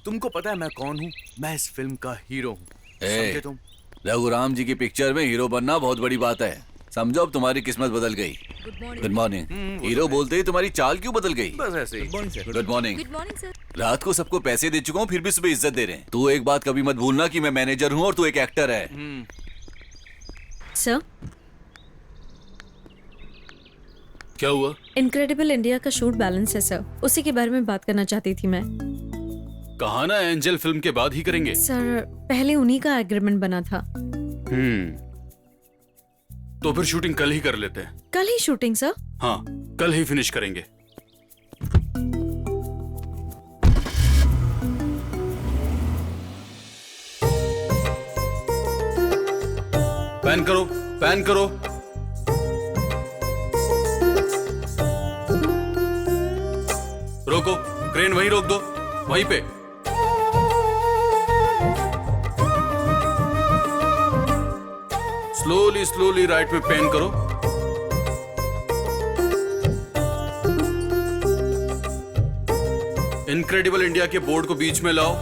तुमको पता है मैं कौन हूँ? मैं इस फिल्म का हीरो हूँ। समझे तुम? रघुराम जी की पिक्चर में हीरो बनना बहुत बड़ी बात है। समझो अब तुम्हारी किस्मत बदल गई। Good morning. हीरो बोलते ही तुम्हारी चाल क्यों बदल गई? बस ऐसे ही। Good morning. Good morning sir. रात को सबको पैसे दे चुका हूँ, फिर भी सुबह इज्जत दे रहे हैं। तू एक बात कभी मत भूलना कि मैं मैनेजर हूँ और तू एक एक्टर है। सर, क्या हुआ? इनक्रेडिबल इंडिया का शूट बैलेंस है सर, उसी के बारे में बात करना चाहती थी मैं। कहा ना एंजल फिल्म के बाद ही करेंगे। सर, पहले उन्हीं का एग्रीमेंट बना था। तो फिर शूटिंग कल ही कर लेते हैं। कल ही शूटिंग सर? हाँ, कल ही फिनिश करेंगे। पैन करो, पैन करो। रोको, क्रेन वहीं रोक दो, वहीं पे। स्लोली स्लोली राइट में पैन करो। इनक्रेडिबल इंडिया के बोर्ड को बीच में लाओ।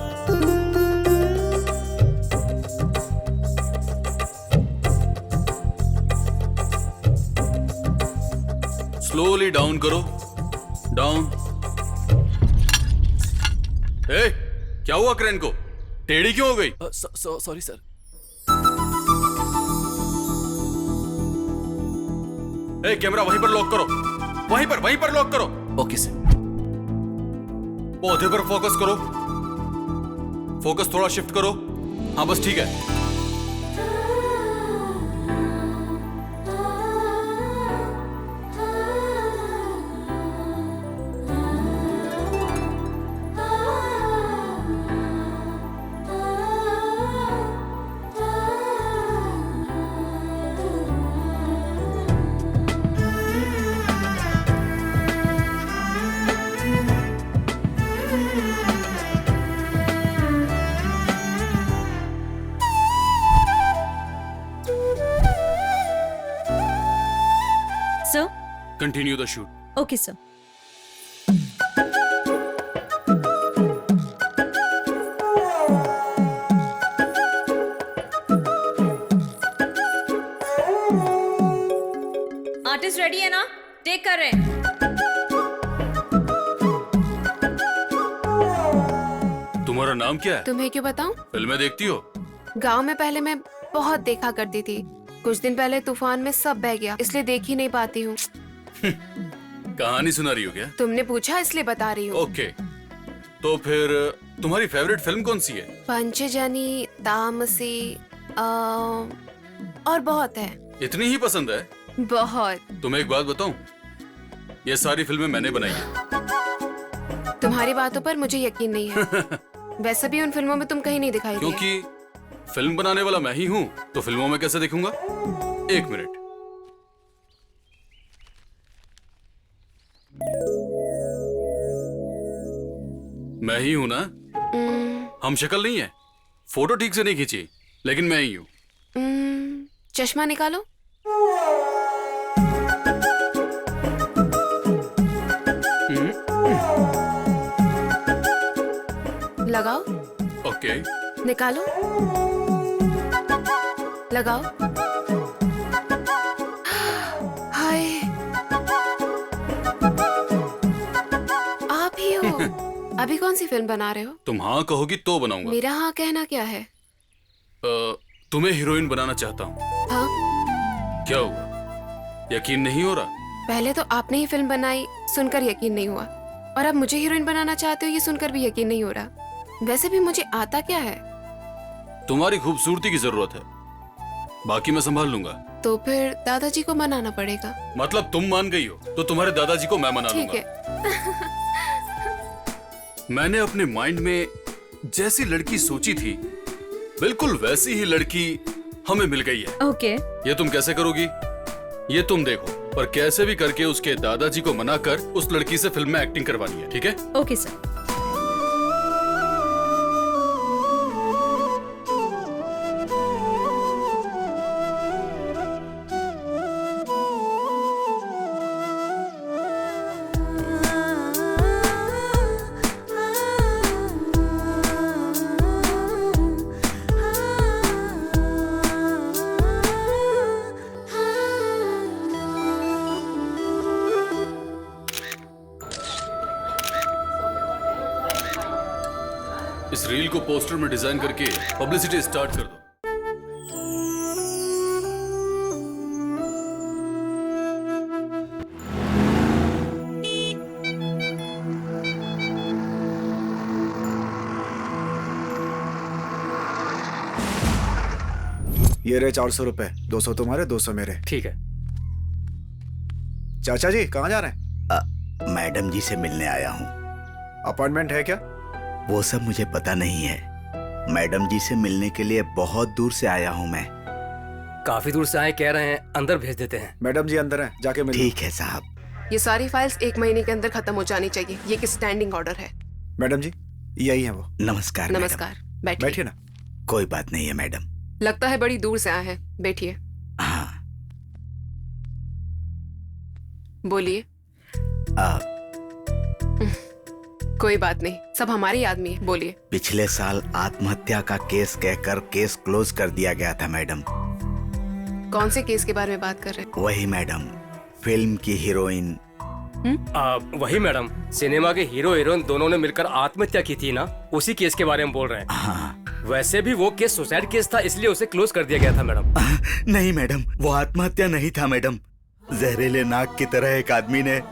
स्लोली डाउन करो, डाउन। ए, क्या हुआ क्रेन को? टेढ़ी क्यों हो गई? Sorry sir. ए, कैमरा वहीं पर लॉक करो, वहीं पर लॉक करो। Okay sir. पौधे पर फोकस करो, फोकस थोड़ा शिफ्ट करो। हाँ बस ठीक है। Sir? Continue the shoot. Okay sir. Artist ready है ना? टेक कर रहे हैं। तुम्हारा नाम क्या है? तुम्हें क्यों बताऊं? फिल्में देखती हो? गांव में पहले मैं बहुत देखा करती थी। कुछ दिन पहले तूफान में सब बह गया, इसलिए देख ही नहीं पाती हूँ। कहानी सुना रही हो क्या? तुमने पूछा इसलिए बता रही हूँ। ओके, तो फिर तुम्हारी फेवरेट फिल्म कौन सी है? पंचजनी, तामसी, और बहुत है। इतनी ही पसंद है? बहुत। तुम्हें एक बात बताऊं, ये सारी फिल्में मैंने बनाई है। तुम्हारी बातों पर मुझे यकीन नहीं है। वैसे भी उन फिल्मों में तुम कहीं नहीं दिखाई दिए। क्योंकि फिल्म बनाने वाला मैं ही हूं, तो फिल्मों में कैसे दिखूंगा? एक मिनट। मैं ही हूं ना? हम शक्ल नहीं है, फोटो ठीक से नहीं खींची, लेकिन मैं ही हूं। चश्मा निकालो। लगाओ। ओके। निकालो। लगाओ। हाय, आप ही हो। अभी कौन सी फिल्म बना रहे हो? तुम हाँ कहोगी तो बनाऊंगा। मेरा हाँ कहना क्या है? तुम्हें हीरोइन बनाना चाहता हूँ। हाँ? क्या हुआ, यकीन नहीं हो रहा? पहले तो आपने ही फिल्म बनाई, सुनकर यकीन नहीं हुआ, और अब मुझे हीरोइन बनाना चाहते हो, ये सुनकर भी यकीन नहीं हो रहा। वैसे भी मुझे आता क्या है? तुम्हारी खूबसूरती की जरूरत है, बाकी मैं संभाल लूंगा। तो फिर दादाजी को मनाना पड़ेगा। मतलब तुम मान गई हो तो तुम्हारे दादाजी को मैं मना ठीक लूंगा। है। मैंने अपने माइंड में जैसी लड़की सोची थी, बिल्कुल वैसी ही लड़की हमें मिल गई है। ओके। ये तुम कैसे करोगी, ये तुम देखो, पर कैसे भी करके उसके दादाजी को मनाकर उस लड़की से फिल्म में एक्टिंग करवानी है, ठीक है? Okay sir. इस रील को पोस्टर में डिजाइन करके पब्लिसिटी स्टार्ट कर दो। ये रहे 400 रुपए, 200 तुम्हारे, 200 मेरे। ठीक है। चाचा जी कहाँ जा रहे हैं? मैडम जी से मिलने आया हूँ। अपॉइंटमेंट है क्या? वो सब मुझे पता नहीं है। मैडम जी से मिलने के लिए बहुत दूर से आया हूँ मैं। काफी दूर से आए, कह रहे हैं अंदर भेज देते हैं। मैडम जी अंदर हैं, जाके मिल। ठीक है साहब। ये सारी फाइल्स 1 महीने के अंदर खत्म हो जानी चाहिए। ये एक स्टैंडिंग ऑर्डर है। मैडम जी यही है वो। नमस्कार। नमस्कार, बैठिए ना। कोई बात नहीं है मैडम। लगता है बड़ी दूर से आए हैं, बैठिए। हाँ। बोलिए। कोई बात नहीं, सब हमारे आदमी है, बोलिए। पिछले साल आत्महत्या का केस कहकर केस क्लोज कर दिया गया था मैडम। कौन से केस के बारे में बात कर रहे हैं? वही मैडम, फिल्म की हीरोइन। वही मैडम, सिनेमा के हीरो हीरोइन दोनों ने मिलकर आत्महत्या की थी ना, उसी केस के बारे में बोल रहे हैं। हाँ। वैसे भी वो केस सुसाइड केस था, इसलिए उसे क्लोज कर दिया गया था मैडम। नहीं मैडम, वो आत्महत्या नहीं था मैडम। जहरीले नाग की तरह एक आदमी ने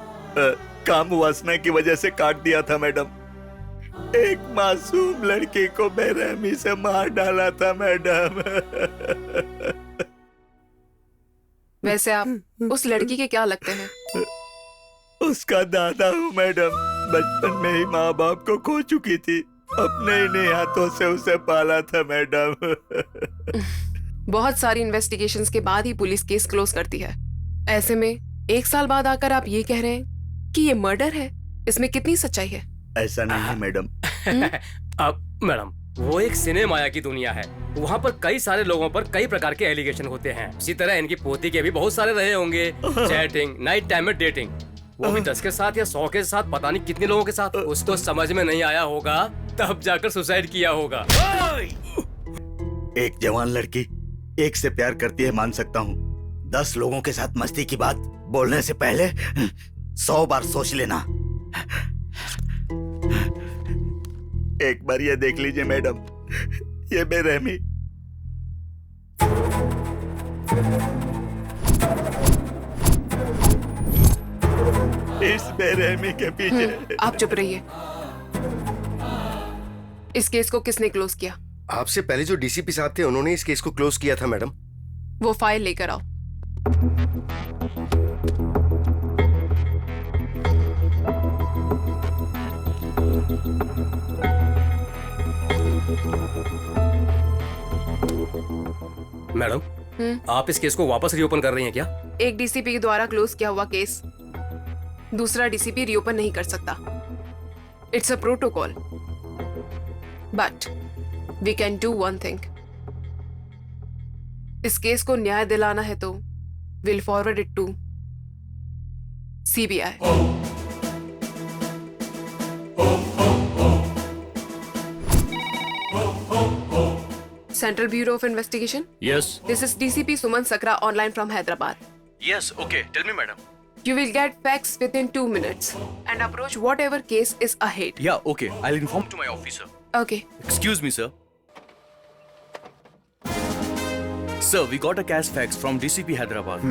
काम वासना की वजह से काट दिया था मैडम। एक मासूम लड़की को बेरहमी से मार डाला था मैडम। वैसे आप उस लड़की के क्या लगते हैं? उसका दादा हूँ मैडम। बचपन में ही माँ बाप को खो चुकी थी, अपने ही हाथों से उसे पाला था मैडम। बहुत सारी इन्वेस्टिगेशंस के बाद ही पुलिस केस क्लोज करती है। ऐसे में 1 साल बाद आकर आप ये कह रहे हैं कि ये मर्डर है, इसमें कितनी सच्चाई है? ऐसा नहीं है मैडम। अब मैडम, वो एक सिनेमाया की दुनिया है, वहाँ पर कई सारे लोगों पर कई प्रकार के एलिगेशन होते हैं। इसी तरह इनकी पोती के भी बहुत सारे रहे होंगे। चैटिंग, नाइट टाइम में डेटिंग, वो भी 10 के साथ या 100 के साथ, पता नहीं कितने लोगों के साथ। उसको समझ में नहीं आया होगा, तब जाकर सुसाइड किया होगा। एक जवान लड़की एक से प्यार करती है, मान सकता हूँ। 10 लोगों के साथ मस्ती की बात बोलने से पहले 100 बार सोच लेना। एक बार ये देख लीजिए मैडम, ये बेरहमी। इस बेरहमी के पीछे। आप चुप रहिए। इस केस को किसने क्लोज किया? आपसे पहले जो डीसीपी साहब थे, उन्होंने इस केस को क्लोज किया था मैडम। वो फाइल लेकर आओ। मैडम, आप इस केस को वापस रीओपन कर रही हैं क्या? एक डीसीपी के द्वारा क्लोज किया हुआ केस दूसरा डीसीपी रीओपन नहीं कर सकता। It's a protocol, but we can do one thing. इस केस को न्याय दिलाना है तो will forward it to CBI. Central Bureau of Investigation? Yes. This is DCP Suman Sakra online from Hyderabad. Yes, okay. Tell me, madam. You will get facts within 2 minutes and approach whatever case is ahead. Yeah, okay. I'll inform to my officer. Okay. Excuse me, sir. Sir, we got a cash fax from DCP Hyderabad.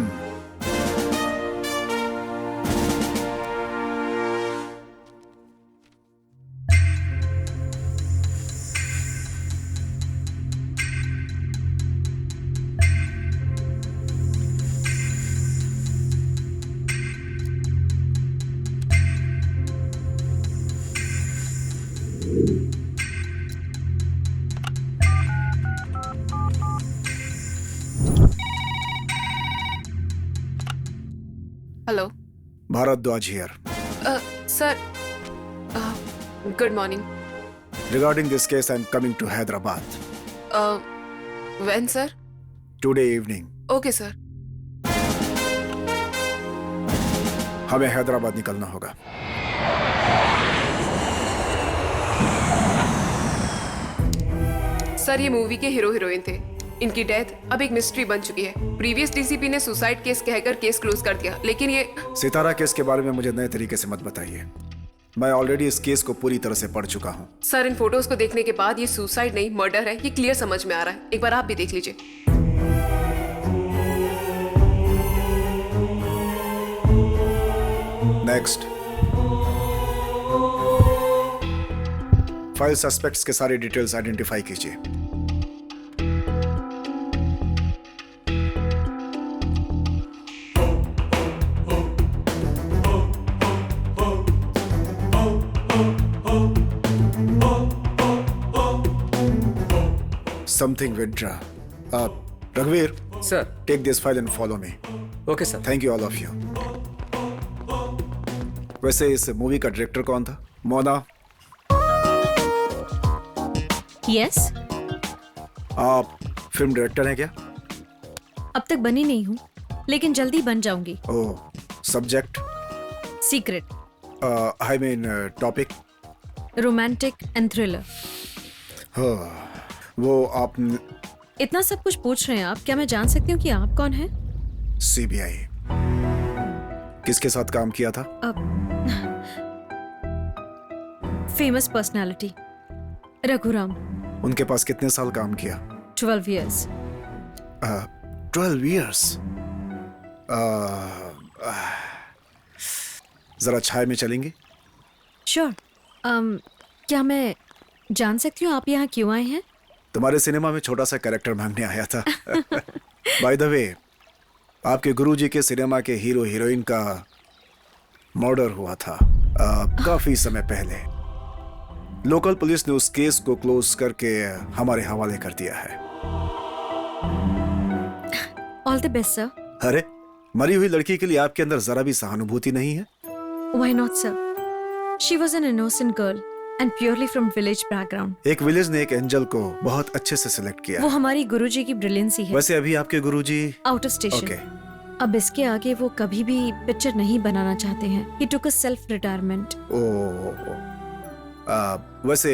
Hello. Bharadwaj here. Sir. Good morning. Regarding this case, I'm coming to Hyderabad. When, sir? Today evening. Okay, sir. हमें हैदराबाद निकलना होगा। Sir, ये movie के hero heroine थे। इनकी death अब एक mystery बन चुकी है। प्रीवियस डीसीपी ने सुसाइड केस कहकर केस क्लोज कर दिया, लेकिन ये सितारा केस के बारे में मुझे नए तरीके से मत बताइए। मैं ऑलरेडी इस केस को पूरी तरह से पढ़ चुका हूँ। सर, इन फोटोज को देखने के बाद ये सुसाइड नहीं मर्डर है, ये क्लियर समझ में आ रहा है। एक बार आप भी देख लीजिए। नेक्स्ट, फाइल सस्पेक्ट्स के सारे डिटेल्स आइडेंटिफाई कीजिए। Something Vidra. Raghuveer, sir. take this file and follow me. Okay sir. Thank you all of you. वैसे इस मूवी का डायरेक्टर कौन था? मोना, यस, आप फिल्म डायरेक्टर हैं क्या? अब तक बनी नहीं हूँ, लेकिन जल्दी बन जाऊंगी। Oh, subject? Secret, I mean topic? Romantic and thriller. वो आप इतना सब कुछ पूछ रहे हैं आप, क्या मैं जान सकती हूँ कि आप कौन हैं? सीबीआई किसके साथ काम किया था? Famous personality Raghuram. उनके पास कितने साल काम किया? 12 years। 12 years? जरा छाया में चलेंगे? श्योर। क्या मैं जान सकती हूँ आप यहाँ क्यों आए हैं? तुम्हारे सिनेमा में छोटा सा कैरेक्टर मांगने आया था। बाय द वे, आपके गुरुजी के सिनेमा के हीरो हीरोइन का मर्डर हुआ था काफी समय पहले। लोकल पुलिस ने उस केस को क्लोज करके हमारे हवाले कर दिया है। All the best sir. अरे, मरी हुई लड़की के लिए आपके अंदर जरा भी सहानुभूति नहीं है? Why not sir? She was an innocent girl and purely from village background. एक विलेज ने एक एंजल को बहुत अच्छे से सिलेक्ट किया। वो हमारी गुरुजी की ब्रिलियंसी है। वैसे अभी आपके गुरुजी आउट ऑफ स्टेशन। ओके। अब इसके आगे वो कभी भी पिक्चर नहीं बनाना चाहते हैं। ही टुक अ सेल्फ रिटायरमेंट। वैसे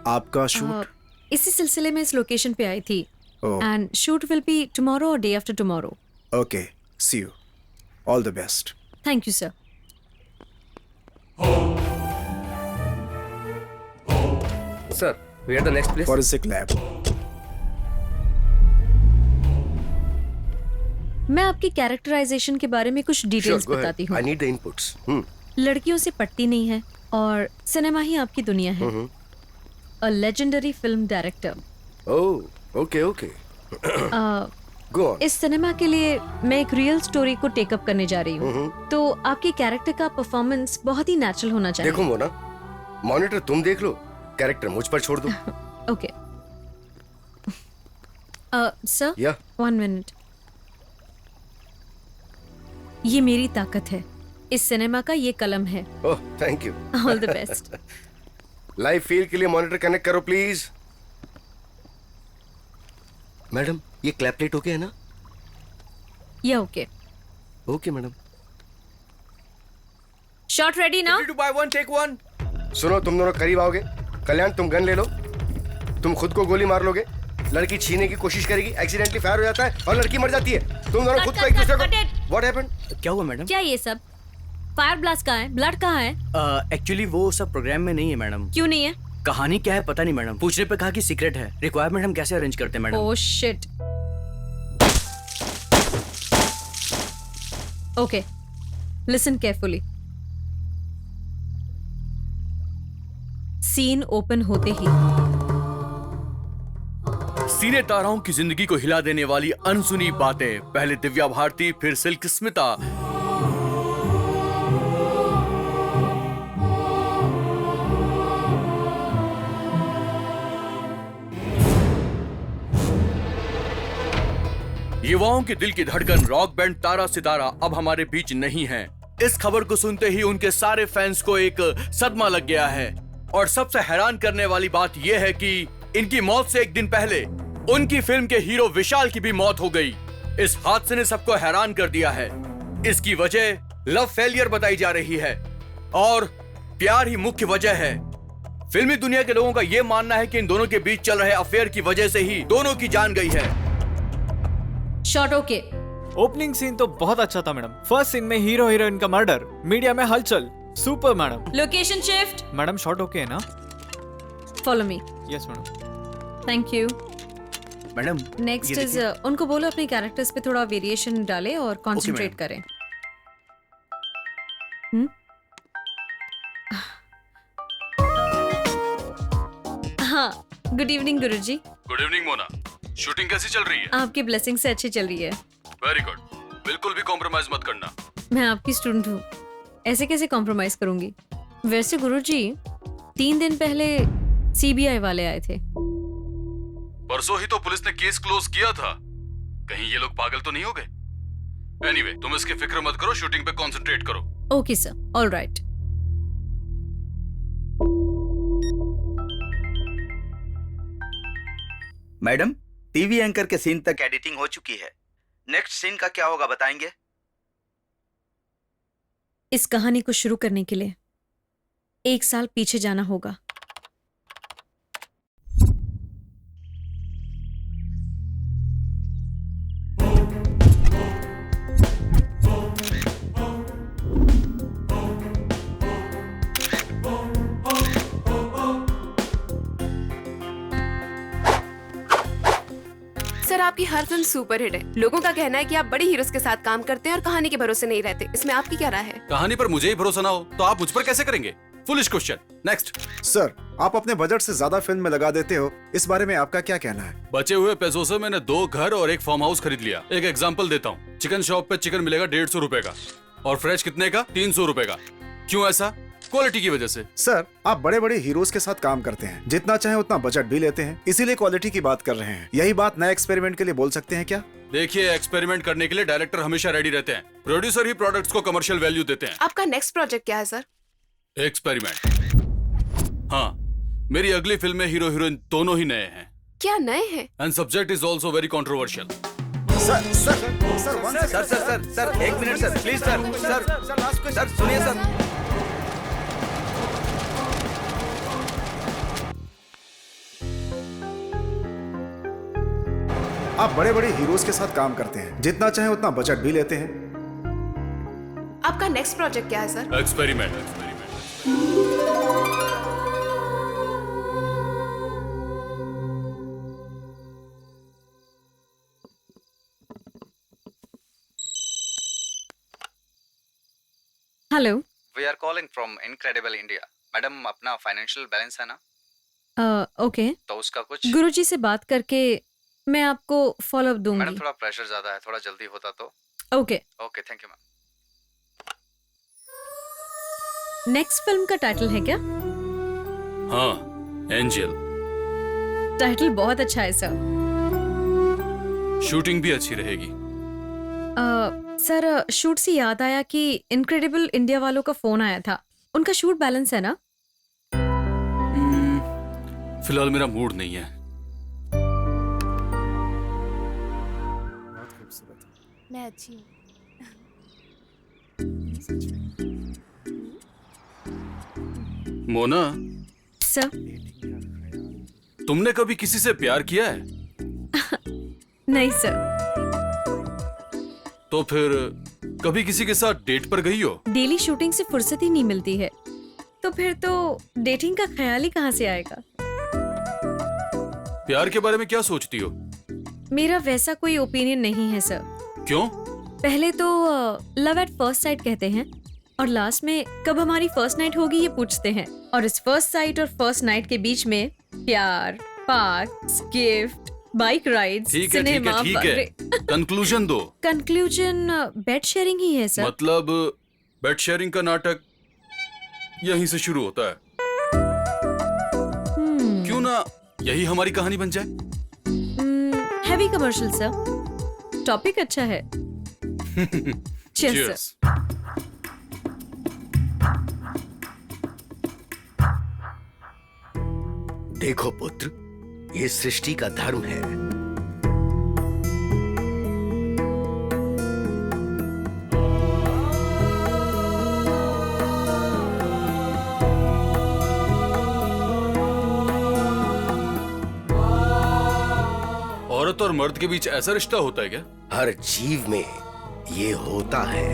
आपका शूट? इसी सिलसिले में इस लोकेशन पे आई थी। Oh, and shoot will be tomorrow और day after tomorrow. Okay, see you, all the best. Thank you sir. Sir, we are the next place. Forensic lab. मैं आपकी कैरेक्टराइजेशन के बारे में कुछ डिटेल्स Sure, go बताती ahead. I हूँ। need the inputs. लड़कियों से पटती नहीं है और सिनेमा ही आपकी दुनिया है। A legendary film director. Oh, okay, okay. Go on. इस सिनेमा के लिए मैं एक रियल स्टोरी को टेकअप करने जा रही हूँ, तो आपके कैरेक्टर का परफॉर्मेंस बहुत ही नेचुरल होना चाहिए। देखो मोना, मॉनिटर तुम देख लो, कैरेक्टर मुझ पर छोड़ दो। ओके सर, या 1 मिनट। ये मेरी ताकत है, इस सिनेमा का ये कलम है। Oh, thank you. All the best. Live feel के लिए मॉनिटर कनेक्ट करो प्लीज। मैडम, ये क्लैप प्लेट ओके है ना? या okay. Okay madam. Shot ready ना? सुनो, तुम दोनों करीब आओगे। कल्याण, तुम गन ले लो। तुम खुद को गोली मार लोगे। लड़की छीनने की कोशिश करेगी, एक्सीडेंटली फायर हो जाता है और लड़की मर जाती है। तुम दोनों खुद को एक दूसरे को। What happened? क्या हुआ मैडम? क्या ये सब? फायर ब्लास्ट कहाँ है? ब्लड कहाँ है? एक्चुअली वो सब प्रोग्राम में नहीं है मैडम। क्यों नहीं है? कहानी क्या है पता नहीं मैडम। पूछने पे कहा कि सीक्रेट है। रिक्वायरमेंट हम कैसे अरेंज करते हैं madam? Oh shit. Okay, listen carefully. Scene open होते ही सीने ताराओं की जिंदगी को हिला देने वाली अनसुनी बातें। पहले दिव्या भारती, फिर सिल्क स्मिता। युवाओं के दिल की धड़कन रॉक बैंड तारा सितारा अब हमारे बीच नहीं है। इस खबर को सुनते ही उनके सारे फैंस को एक सदमा लग गया है। और सबसे हैरान करने वाली बात यह है कि इनकी मौत से एक दिन पहले उनकी फिल्म के हीरो विशाल की भी मौत हो गई। इस हादसे ने सबको हैरान कर दिया है। इसकी वजह लव फेलियर बताई जा रही है और प्यार ही मुख्य वजह है। फिल्मी दुनिया के लोगों का यह मानना है कि इन दोनों के बीच चल रहे अफेयर की वजह से ही दोनों की जान गई है। Shot okay. ओपनिंग सीन तो बहुत अच्छा था मैडम। फर्स्ट सीन में हीरो हीरोइन का मर्डर, मीडिया में हलचल, super madam. Location shift. Madam shot okay है ना? Follow me. Yes madam. Thank you. Madam next is उनको बोलो अपने कैरेक्टर्स पे थोड़ा वेरिएशन डालें और कंसंट्रेट करें। हाँ, गुड इवनिंग गुरुजी। Good evening Mona. शूटिंग कैसी चल रही है? आपकी ब्लेसिंग से अच्छी चल रही है। Very good. बिल्कुल भी कॉम्प्रोमाइज मत करना। मैं आपकी स्टूडेंट हूँ, ऐसे कैसे कॉम्प्रोमाइज करूंगी? वैसे गुरुजी 3 दिन पहले सीबीआई वाले आए थे। परसों ही तो पुलिस ने केस क्लोज किया था। कहीं ये लोग पागल तो नहीं हो गए? एनीवे, तुम इसकी फिक्र मत करो, शूटिंग पे कंसंट्रेट करो। Okay sir, all right. Madam, TV anchor के सीन तक एडिटिंग हो चुकी है। नेक्स्ट सीन का क्या होगा बताएंगे? इस कहानी को शुरू करने के लिए 1 साल पीछे जाना होगा। सर, आपकी हर फिल्म सुपर हिट है। लोगों का कहना है कि आप बड़े हीरोज के साथ काम करते हैं और कहानी के भरोसे नहीं रहते। इसमें आपकी क्या राय है? कहानी पर मुझे ही भरोसा ना हो तो आप मुझ पर कैसे करेंगे? Foolish question. नेक्स्ट। सर, आप अपने बजट से ज्यादा फिल्म में लगा देते हो, इस बारे में आपका क्या कहना है? बचे हुए पैसों से मैंने 2 घर और 1 फार्म हाउस खरीद लिया। एक एग्जांपल देता हूँ, चिकन शॉप पे चिकन मिलेगा 150 रुपए का और फ्रेश कितने का? 300 रुपए का। क्यों ऐसा? क्वालिटी की वजह से। सर, आप बड़े बड़े हीरोज के साथ काम करते हैं, जितना चाहे उतना बजट भी लेते हैं, इसीलिए क्वालिटी की बात कर रहे हैं। यही बात नए एक्सपेरिमेंट के लिए बोल सकते हैं क्या? देखिए, एक्सपेरिमेंट करने के लिए डायरेक्टर हमेशा रेडी रहते हैं, प्रोड्यूसर ही प्रोडक्ट्स को कमर्शियल वैल्यू देते हैं। आपका नेक्स्ट प्रोजेक्ट क्या है सर? एक्सपेरिमेंट। हाँ, मेरी अगली फिल्म में हीरो हीरोइन दोनों ही नए हैं। क्या नए हैं? And subject is also very controversial. Sir sir sir sir sir sir sir 1 minute sir, please sir. Sir सुनिए सर। आप बड़े बड़े हीरोज के साथ काम करते हैं, जितना चाहे उतना बजट भी लेते हैं। आपका नेक्स्ट प्रोजेक्ट क्या है sir? Experiment. Hello. We are calling from incredible India. Madam, अपना फाइनेंशियल बैलेंस है ना? ओके। तो उसका कुछ। गुरुजी से बात करके मैं आपको फॉलो अप दूंगी। मैडम, थोड़ा प्रेशर ज्यादा है, थोड़ा जल्दी होता तो। Okay. Okay, thank you ma'am. Next film का टाइटल है क्या? हाँ, एंजल। टाइटल बहुत अच्छा है सर। शूटिंग भी अच्छी रहेगी। सर, शूट से याद आया कि इनक्रेडिबल इंडिया वालों का फोन आया था। उनका शूट बैलेंस है ना? फिलहाल मेरा मूड नहीं है। मैं अच्छी हूँ। मोना, सर, तुमने कभी किसी से प्यार किया है? नहीं सर। तो फिर कभी किसी के साथ डेट पर गई हो? डेली शूटिंग से फुर्सत ही नहीं मिलती है, तो फिर तो डेटिंग का ख्याल ही कहाँ से आएगा? प्यार के बारे में क्या सोचती हो? मेरा वैसा कोई ओपिनियन नहीं है सर। क्यों? पहले तो लव एट फर्स्ट साइट कहते हैं और लास्ट में कब हमारी फर्स्ट नाइट होगी ये पूछते हैं। और इस फर्स्ट साइट और फर्स्ट नाइट के बीच में प्यार, parks, gift, bike rides, cinema. ठीक है। कंक्लूजन दो। कंक्लूजन बेड शेयरिंग ही है सर। मतलब बेड शेयरिंग का नाटक यहीं से शुरू होता है। क्यों ना यही हमारी कहानी बन जाए? Heavy commercial sir. टॉपिक अच्छा है। Cheers, sir. देखो पुत्र, ये सृष्टि का धर्म है। औरत और मर्द के बीच ऐसा रिश्ता होता है क्या? हर जीव में ये होता है।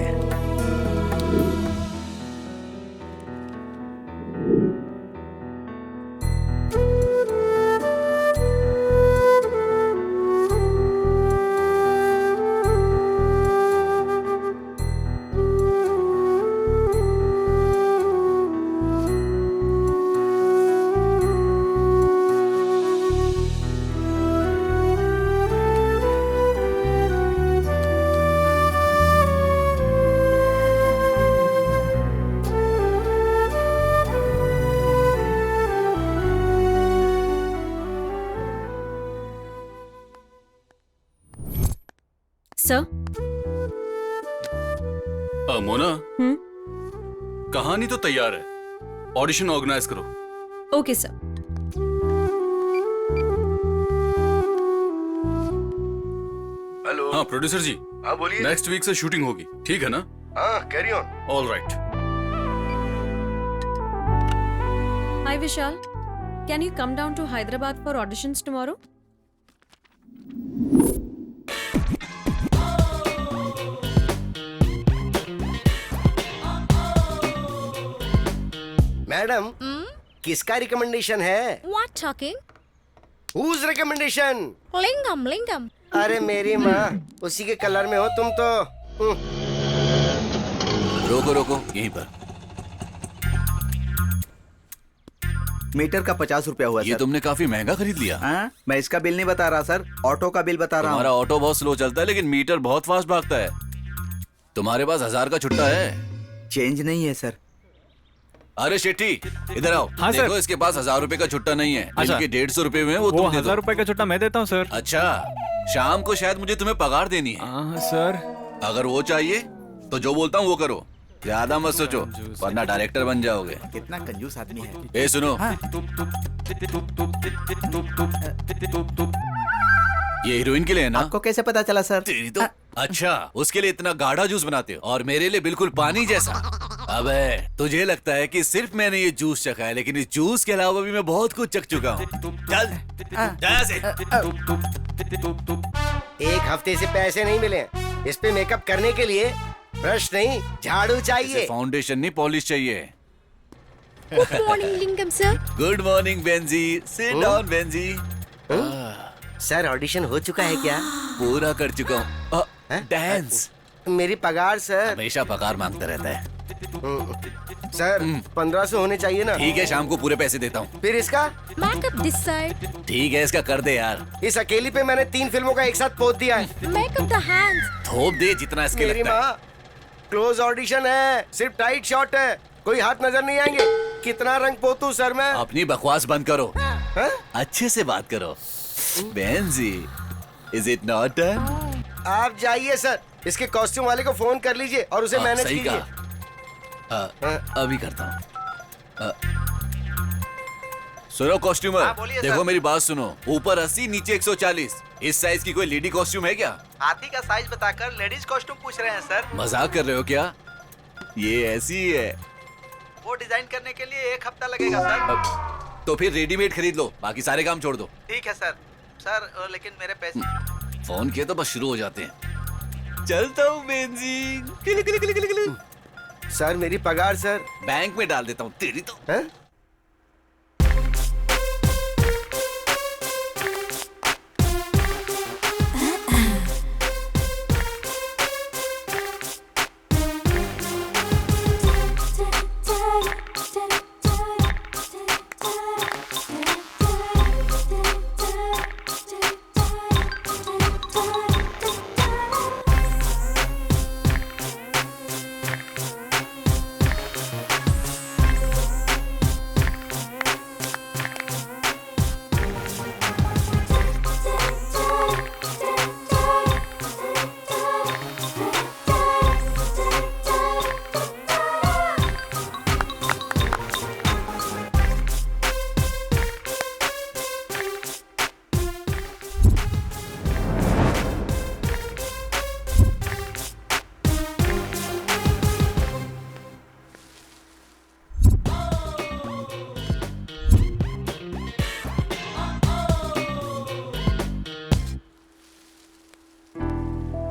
सर। मोना, हम्म। कहानी तो तैयार है, ऑडिशन ऑर्गेनाइज करो। Okay sir. हेलो। हाँ प्रोड्यूसर जी, हाँ बोलिए। नेक्स्ट वीक से शूटिंग होगी, ठीक है ना? हाँ carry on. All right. Hi Vishal, can you come down to Hyderabad for auditions tomorrow? Madam किसका रिकमेंडेशन है? What talking? Whose recommendation? Lingam, lingam. अरे मेरी माँ, उसी के कलर में हो तुम तो। रोको रोको, यहीं पर। मीटर का 50 रुपया हुआ ये सर। तुमने काफी महंगा खरीद लिया। हाँ, मैं इसका बिल नहीं बता रहा सर, ऑटो का बिल बता रहा तुम्हारा हूँ। ऑटो बहुत स्लो चलता है लेकिन मीटर बहुत फास्ट भागता है। तुम्हारे पास 1000 का छुट्टा है? चेंज नहीं है सर। अरे शेट्टी, इधर आओ। हाँ, देखो सर। इसके पास 1000 रुपए का छुट्टा नहीं है। अच्छा। इनके 150 रुपए हुए हैं, वो वो तुम दे 1000 दो। रुपए का छुट्टा मैं देता हूँ सर। अच्छा, शाम को शायद मुझे तुम्हें पगार देनी है। हाँ सर। अगर वो चाहिए तो जो बोलता हूँ वो करो, ज्यादा मत सोचो वरना डायरेक्टर बन जाओगे। कितना कंजूस आदमी है। ए सुनो, ये हीरोइन के लिए है ना? आपको कैसे पता चला सर? तेरी तो। अच्छा, उसके लिए इतना गाढ़ा जूस बनाते हो और मेरे लिए बिल्कुल पानी जैसा। अबे तुझे लगता है कि सिर्फ मैंने ये जूस चखा है, लेकिन इस जूस के अलावा भी मैं बहुत कुछ चख चुका हूँ। चल जा यहाँ से। एक हफ्ते से पैसे नहीं मिले, इस पे मेकअप करने के लिए ब्रश नहीं झाड़ू चाहिए। फाउंडेशन नहीं, पॉलिश चाहिए। Good morning, lingam sir. Good morning Benji, sit down Benji. Sir audition हो चुका है क्या? पूरा कर चुका हूँ। हैं? डांस। मेरी पगार सर। हमेशा पगार मांगता रहता है। सर 1500 होने चाहिए ना? ठीक है, शाम को पूरे पैसे देता हूँ। फिर इसका? Makeup this side. ठीक है, इसका कर दे यार। इस अकेली पे मैंने 3 फिल्मों का एक साथ पोत दिया है। Makeup the hands. थोप दे जितना इसके मेरी लगता है। माँ, क्लोज ऑडिशन है, सिर्फ टाइट शॉट है, कोई हाथ नजर नहीं आएंगे। कितना रंग पोतू सर मैं? अपनी बकवास बंद करो, हैं? अच्छे से बात करो। Benji, is it not done? आप जाइए सर, इसके कॉस्ट्यूम वाले को फोन कर लीजिए और उसे मैनेज सही कीजिए। कहा। अभी करता हूँ। सुनो कॉस्ट्यूमर, हाँ, बोलिए देखो सर। मेरी बात सुनो। ऊपर 80, नीचे 140। इस साइज की कोई लेडी कॉस्ट्यूम है क्या? हाथी का साइज बताकर लेडीज कॉस्ट्यूम पूछ रहे हैं सर। मजाक कर रहे हो क्या? ये ऐसी ही है। वो डिजाइन करने के लिए 1 हफ्ता लगेगा सर। तो फिर रेडीमेड खरीद लो, बाकी सारे काम छोड़ दो। ठीक है सर। सर लेकिन मेरे पैसे। फोन किया तो बस शुरू हो जाते हैं। चलता हूँ बेंजी। किलु, किलु, किलु, किलु, किलु। सर मेरी पगार सर। बैंक में डाल देता हूँ तेरी तो। हैं?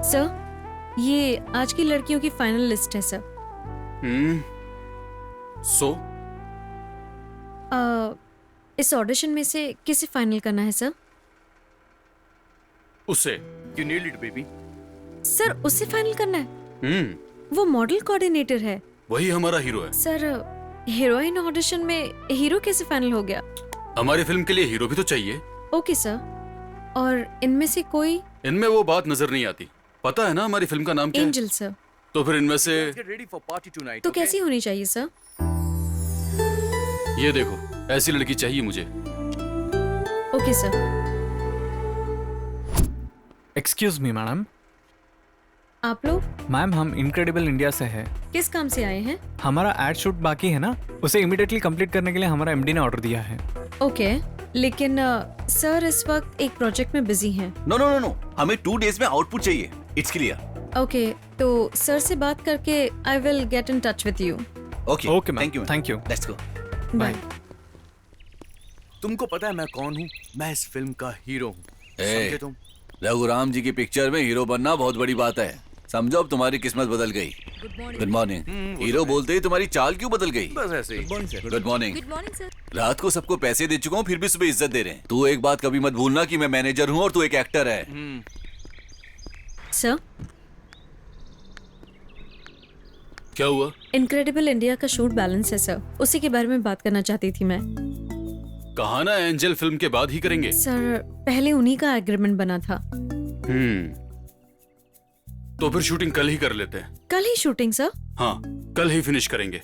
सर, ये आज की लड़कियों की फाइनल लिस्ट है सर। सो इस ऑडिशन में से किसे फाइनल करना है सर? उसे। You nailed it, baby. Sir उसे फाइनल करना है? वो मॉडल कोऑर्डिनेटर है। वही हमारा हीरो है। सर हीरोइन ऑडिशन में हीरो कैसे फाइनल हो गया? हमारी फिल्म के लिए हीरो भी तो चाहिए। ओके सर, और इनमें से कोई? इनमें वो बात नजर नहीं आती। पता है ना हमारी फिल्म का नाम क्या है? Angel sir. तो फिर इनमें से Get ready for party tonight. तो okay? कैसी होनी चाहिए सर? ये देखो, ऐसी लड़की चाहिए मुझे। Okay sir. Excuse me madam, आप लोग मैम हम इनक्रेडिबल इंडिया से है। किस काम से आए हैं? हमारा एड शूट बाकी है ना, उसे इमीडिएटली कंप्लीट करने के लिए हमारा एमडी ने ऑर्डर दिया है। ओके, लेकिन सर इस वक्त एक प्रोजेक्ट में बिजी हैं। नो नो नो नो, हमें 2 days में आउटपुट चाहिए। It's clear. ओके, तो सर से बात करके I will get in touch with you. Okay okay ma'am, thank you thank you. Let's go. Bye. तुमको पता है मैं कौन हूँ? मैं इस फिल्म का हीरो हूँ। ए, समझे तुम? रघुराम जी की पिक्चर में हीरो बनना बहुत बड़ी बात है। समझो अब तुम्हारी किस्मत बदल गई। Good morning. हीरो बोलते ही तुम्हारी चाल क्यों बदल गई? बस ऐसे ही। Good morning. Good morning sir. रात को सबको पैसे दे चुका हूँ, फिर भी सुबह इज्जत दे रहे हैं। तू एक बात कभी मत भूलना कि मैं मैनेजर हूँ और तू एक एक्टर है। सर, क्या हुआ? इनक्रेडिबल इंडिया का शूट बैलेंस है सर, उसी के बारे में बात करना चाहती थी मैं। कहा ना एंजल फिल्म के बाद ही करेंगे। सर, पहले उन्हीं का एग्रीमेंट बना था। तो फिर शूटिंग कल ही कर लेते हैं। कल ही शूटिंग सर? हाँ, कल ही फिनिश करेंगे।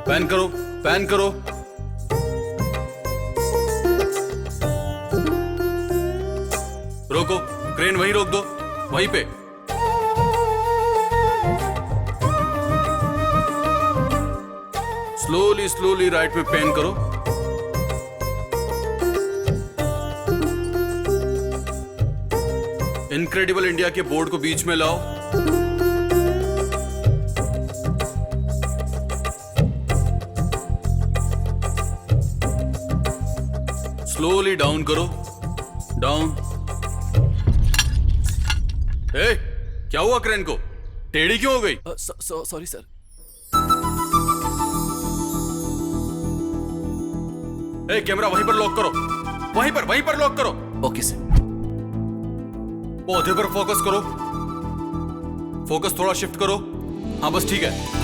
पैन करो, पैन करो। रोको, क्रेन वहीं रोक दो, वहीं पे। स्लोली स्लोली राइट में पैन करो। इनक्रेडिबल इंडिया के बोर्ड को बीच में लाओ। स्लोली डाउन करो, डाउन। ए, क्या हुआ क्रेन को? टेढ़ी क्यों हो गई? Sorry sir. ए, कैमरा वहीं पर लॉक करो, वहीं पर लॉक करो। Okay sir. पौधे पर फोकस करो, फोकस थोड़ा शिफ्ट करो। हाँ बस ठीक है।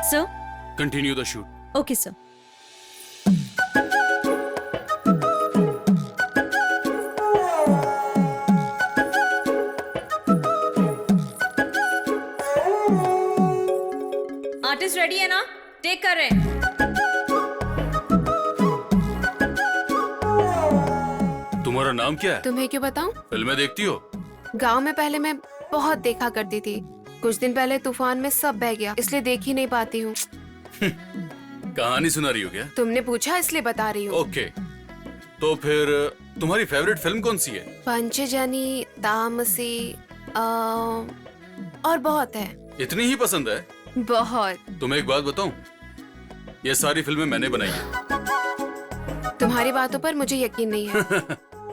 Sir, continue the shoot. Okay sir. Artist ready है ना? टेक कर रहे हैं। तुम्हारा नाम क्या है? तुम्हें क्यों बताऊं? फिल्में देखती हो? गांव में पहले मैं बहुत देखा करती थी। कुछ दिन पहले तूफान में सब बह गया, इसलिए देख ही नहीं पाती हूँ। कहानी सुना रही हो क्या? तुमने पूछा इसलिए बता रही हूँ। ओके, तो फिर तुम्हारी फेवरेट फिल्म कौन सी है? पंचजनी, तामसी, और बहुत है। इतनी ही पसंद है? बहुत। तुम्हें एक बात बताऊं, ये सारी फिल्में मैंने बनाई है। तुम्हारी बातों पर मुझे यकीन नहीं है।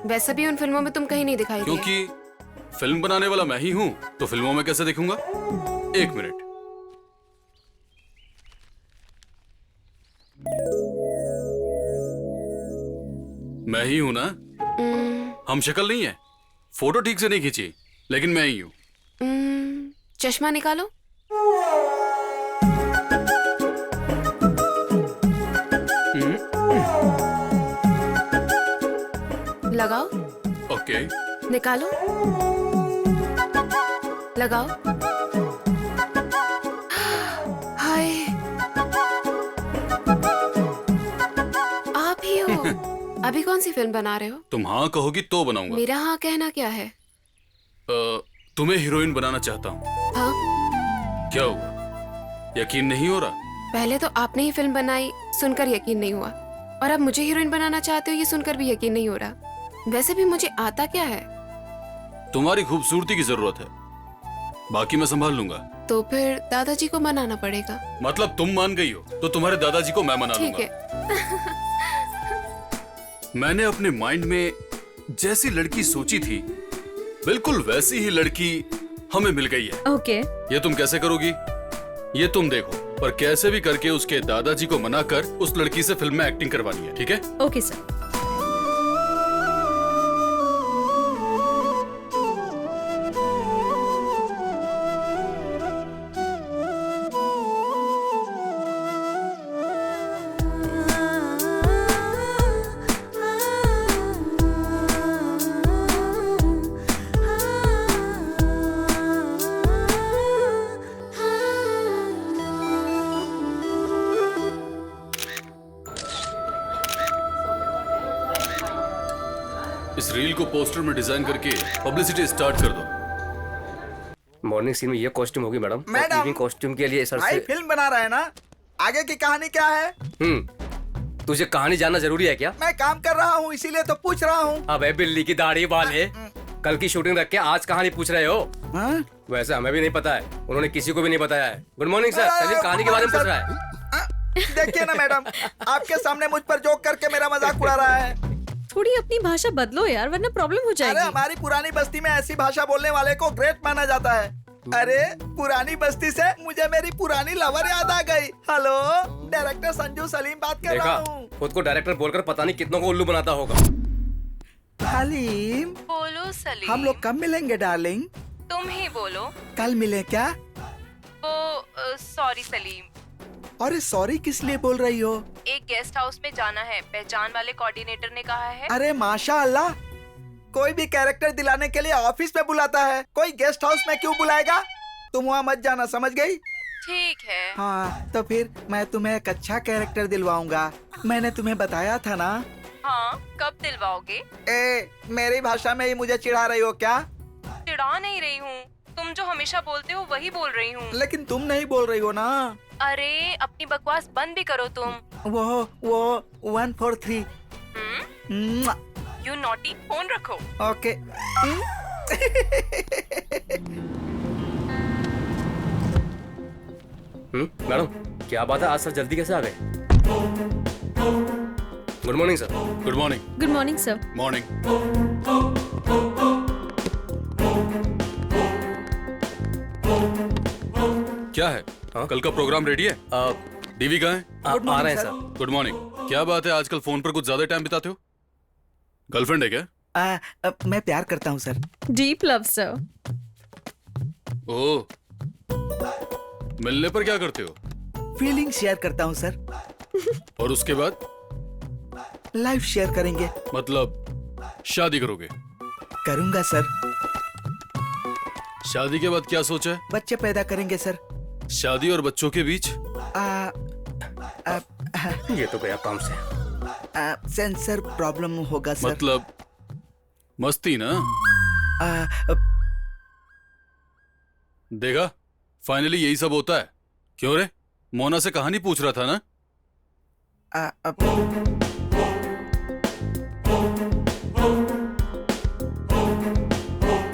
वैसे भी उन फिल्मों में तुम कहीं नहीं दिखाई दिए। क्योंकि फिल्म बनाने वाला मैं ही हूं, तो फिल्मों में कैसे दिखूंगा? एक मिनट। मैं ही हूं ना? हम शक्ल नहीं है, फोटो ठीक से नहीं खींची, लेकिन मैं ही हूं। चश्मा निकालो। लगाओ। ओके। निकालो। लगाओ। हाय, आप ही हो। अभी कौन सी फिल्म बना रहे हो? तुम हाँ कहोगी तो बनाऊंगा। मेरा हाँ कहना क्या है? तुम्हें हीरोइन बनाना चाहता हूँ। हाँ? क्या हुआ, यकीन नहीं हो रहा? पहले तो आपने ही फिल्म बनाई, सुनकर यकीन नहीं हुआ, और अब मुझे हीरोइन बनाना चाहते हो, ये सुनकर भी यकीन नहीं हो रहा। वैसे भी मुझे आता क्या है? तुम्हारी खूबसूरती की जरूरत है, बाकी मैं संभाल लूंगा। तो फिर दादाजी को मनाना पड़ेगा। मतलब तुम मान गई हो तो तुम्हारे दादाजी को मैं मना लूंगा। ठीक है। मैंने अपने माइंड में जैसी लड़की सोची थी, बिल्कुल वैसी ही लड़की हमें मिल गई है। ओके। ये तुम कैसे करोगी? ये तुम देखो, पर कैसे भी करके उसके दादाजी को मना कर उस लड़की से फिल्म में एक्टिंग करवानी है, ठीक है? Okay sir. इस रील को पोस्टर में डिजाइन करके पब्लिसिटी स्टार्ट कर दो। मॉर्निंग सीन में ये कॉस्ट्यूम होगी मैडम। मैडम, इवनिंग कॉस्ट्यूम के लिए सर भाई से। फिल्म बना रहे हैं ना, आगे की कहानी क्या है? तुझे कहानी जानना जरूरी है क्या? मैं काम कर रहा हूँ इसीलिए तो पूछ रहा हूँ। अबे बिल्ली की दाढ़ी वाले, कल की शूटिंग रख के आज कहानी पूछ रहे हो? हाँ? वैसे हमें भी नहीं पता है, उन्होंने किसी को भी नहीं बताया है। गुड मॉर्निंग सर, सलीम कहानी के बारे में पूछ रहा है। देखिए ना मैडम, आपके सामने मुझ पर जोक करके मेरा मजाक उड़ा रहा है। थोड़ी अपनी भाषा बदलो यार, वरना प्रॉब्लम हो अरे जाएगी। हमारी पुरानी बस्ती में ऐसी भाषा बोलने वाले को ग्रेट माना जाता है। अरे पुरानी बस्ती से मुझे मेरी पुरानी लवर याद आ गई। हेलो, डायरेक्टर संजू सलीम बात कर रहा देखा, हूँ। खुद को डायरेक्टर बोलकर पता नहीं कितनों को उल्लू बनाता होगा। सलीम, बोलो सलीम। हम लोग कब मिलेंगे डार्लिंग? तुम ही बोलो। कल मिले क्या? वो सॉरी सलीम, अरे सॉरी किस लिए बोल रही हो? एक गेस्ट हाउस में जाना है, पहचान वाले कोऑर्डिनेटर ने कहा है। अरे माशाअल्लाह, कोई भी कैरेक्टर दिलाने के लिए ऑफिस में बुलाता है, कोई गेस्ट हाउस में क्यों बुलाएगा? तुम वहाँ मत जाना, समझ गई? ठीक है। हाँ, तो फिर मैं तुम्हें एक अच्छा कैरेक्टर दिलवाऊंगा। मैंने तुम्हें बताया था ना। हाँ, कब दिलवाओगे? मेरी भाषा में ही मुझे चिढ़ा रही हो क्या? चिढ़ा नहीं रही हूँ, तुम जो हमेशा बोलते हो वही बोल रही हूँ। लेकिन तुम नहीं बोल रही हो ना। अरे अपनी बकवास बंद भी करो तुम। वो 143। यू नॉटी, फोन रखो। ओके। मैडम क्या बात है, आज सर जल्दी कैसे आ गए? Good morning sir. Good morning. Good morning sir. Morning. क्या है? कल का प्रोग्राम रेडी है? डीवी कहाँ है? आ रहे हैं सर। Good morning. क्या बात है, आजकल फोन पर कुछ ज्यादा टाइम बिताते हो? गर्लफ्रेंड है क्या? मैं प्यार करता हूँ sir. Deep love sir. Oh, मिलने पर क्या करते हो? फीलिंग शेयर करता हूँ सर। और उसके बाद? लाइफ शेयर करेंगे। मतलब शादी करोगे? करूंगा सर। शादी के बाद क्या सोचा है? बच्चे पैदा करेंगे सर। शादी और बच्चों के बीच? ये तो गया काम से। सेंसर प्रॉब्लम होगा सर। मतलब मस्ती ना? देखा, फाइनली यही सब होता है। क्यों रे, मोना से कहानी पूछ रहा था ना?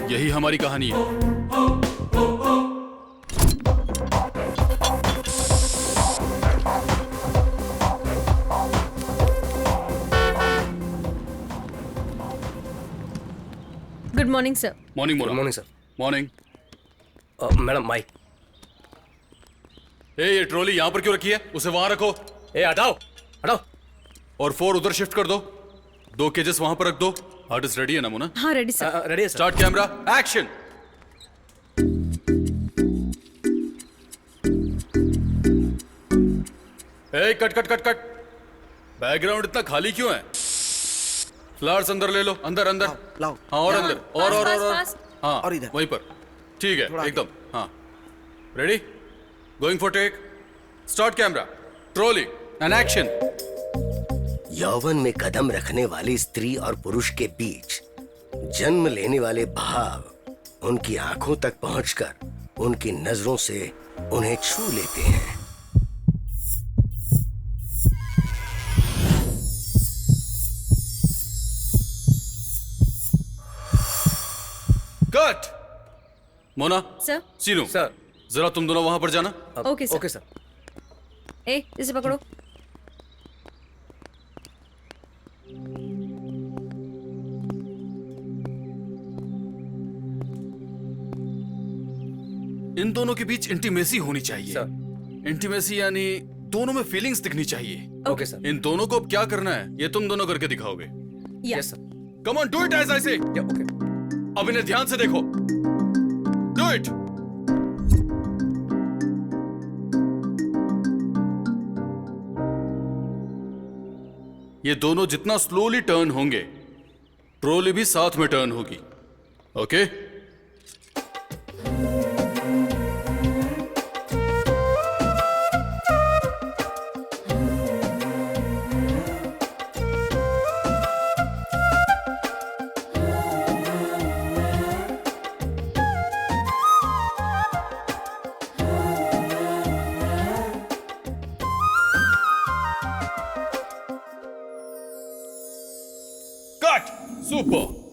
यही हमारी कहानी है। Good morning sir. Morning good Mona. Morning sir. Morning. Madam mic. ये ट्रॉली यहाँ पर क्यों रखी है? उसे वहां रखो। हटाओ हटाओ। और 4 उधर शिफ्ट कर दो। 2 केजेस वहां पर रख दो। आर्टिस्ट रेडी है ना मोना? हाँ रेडी सर। रेडी है sir. Start camera, action. Cut cut cut cut. Background इतना खाली क्यों है? फ्लावर्स अंदर ले लो, अंदर अंदर। लाओ। हाँ, और अंदर, और हाँ, और इधर। वहीं पर। ठीक है, एकदम। हाँ, ready, going for take, start camera, trolley and action. यौवन में कदम रखने वाली स्त्री और पुरुष के बीच जन्म लेने वाले भाव उनकी आंखों तक पहुंचकर उनकी नजरों से उन्हें छू लेते हैं। कट। मोना, सर। सीनू सर, जरा तुम दोनों वहां पर जाना। Okay sir. Okay sir. इसे पकड़ो। इन दोनों के बीच इंटीमेसी होनी चाहिए। सर। इंटीमेसी यानी दोनों में फीलिंग्स दिखनी चाहिए। Okay sir. इन दोनों को अब क्या करना है ये तुम दोनों करके दिखाओगे। Yes sir. Come on, do it as I say. Okay. अब इन्हें ध्यान से देखो, डू इट। ये दोनों जितना स्लोली टर्न होंगे, ट्रॉली भी साथ में टर्न होगी। ओके? कट। सुपर।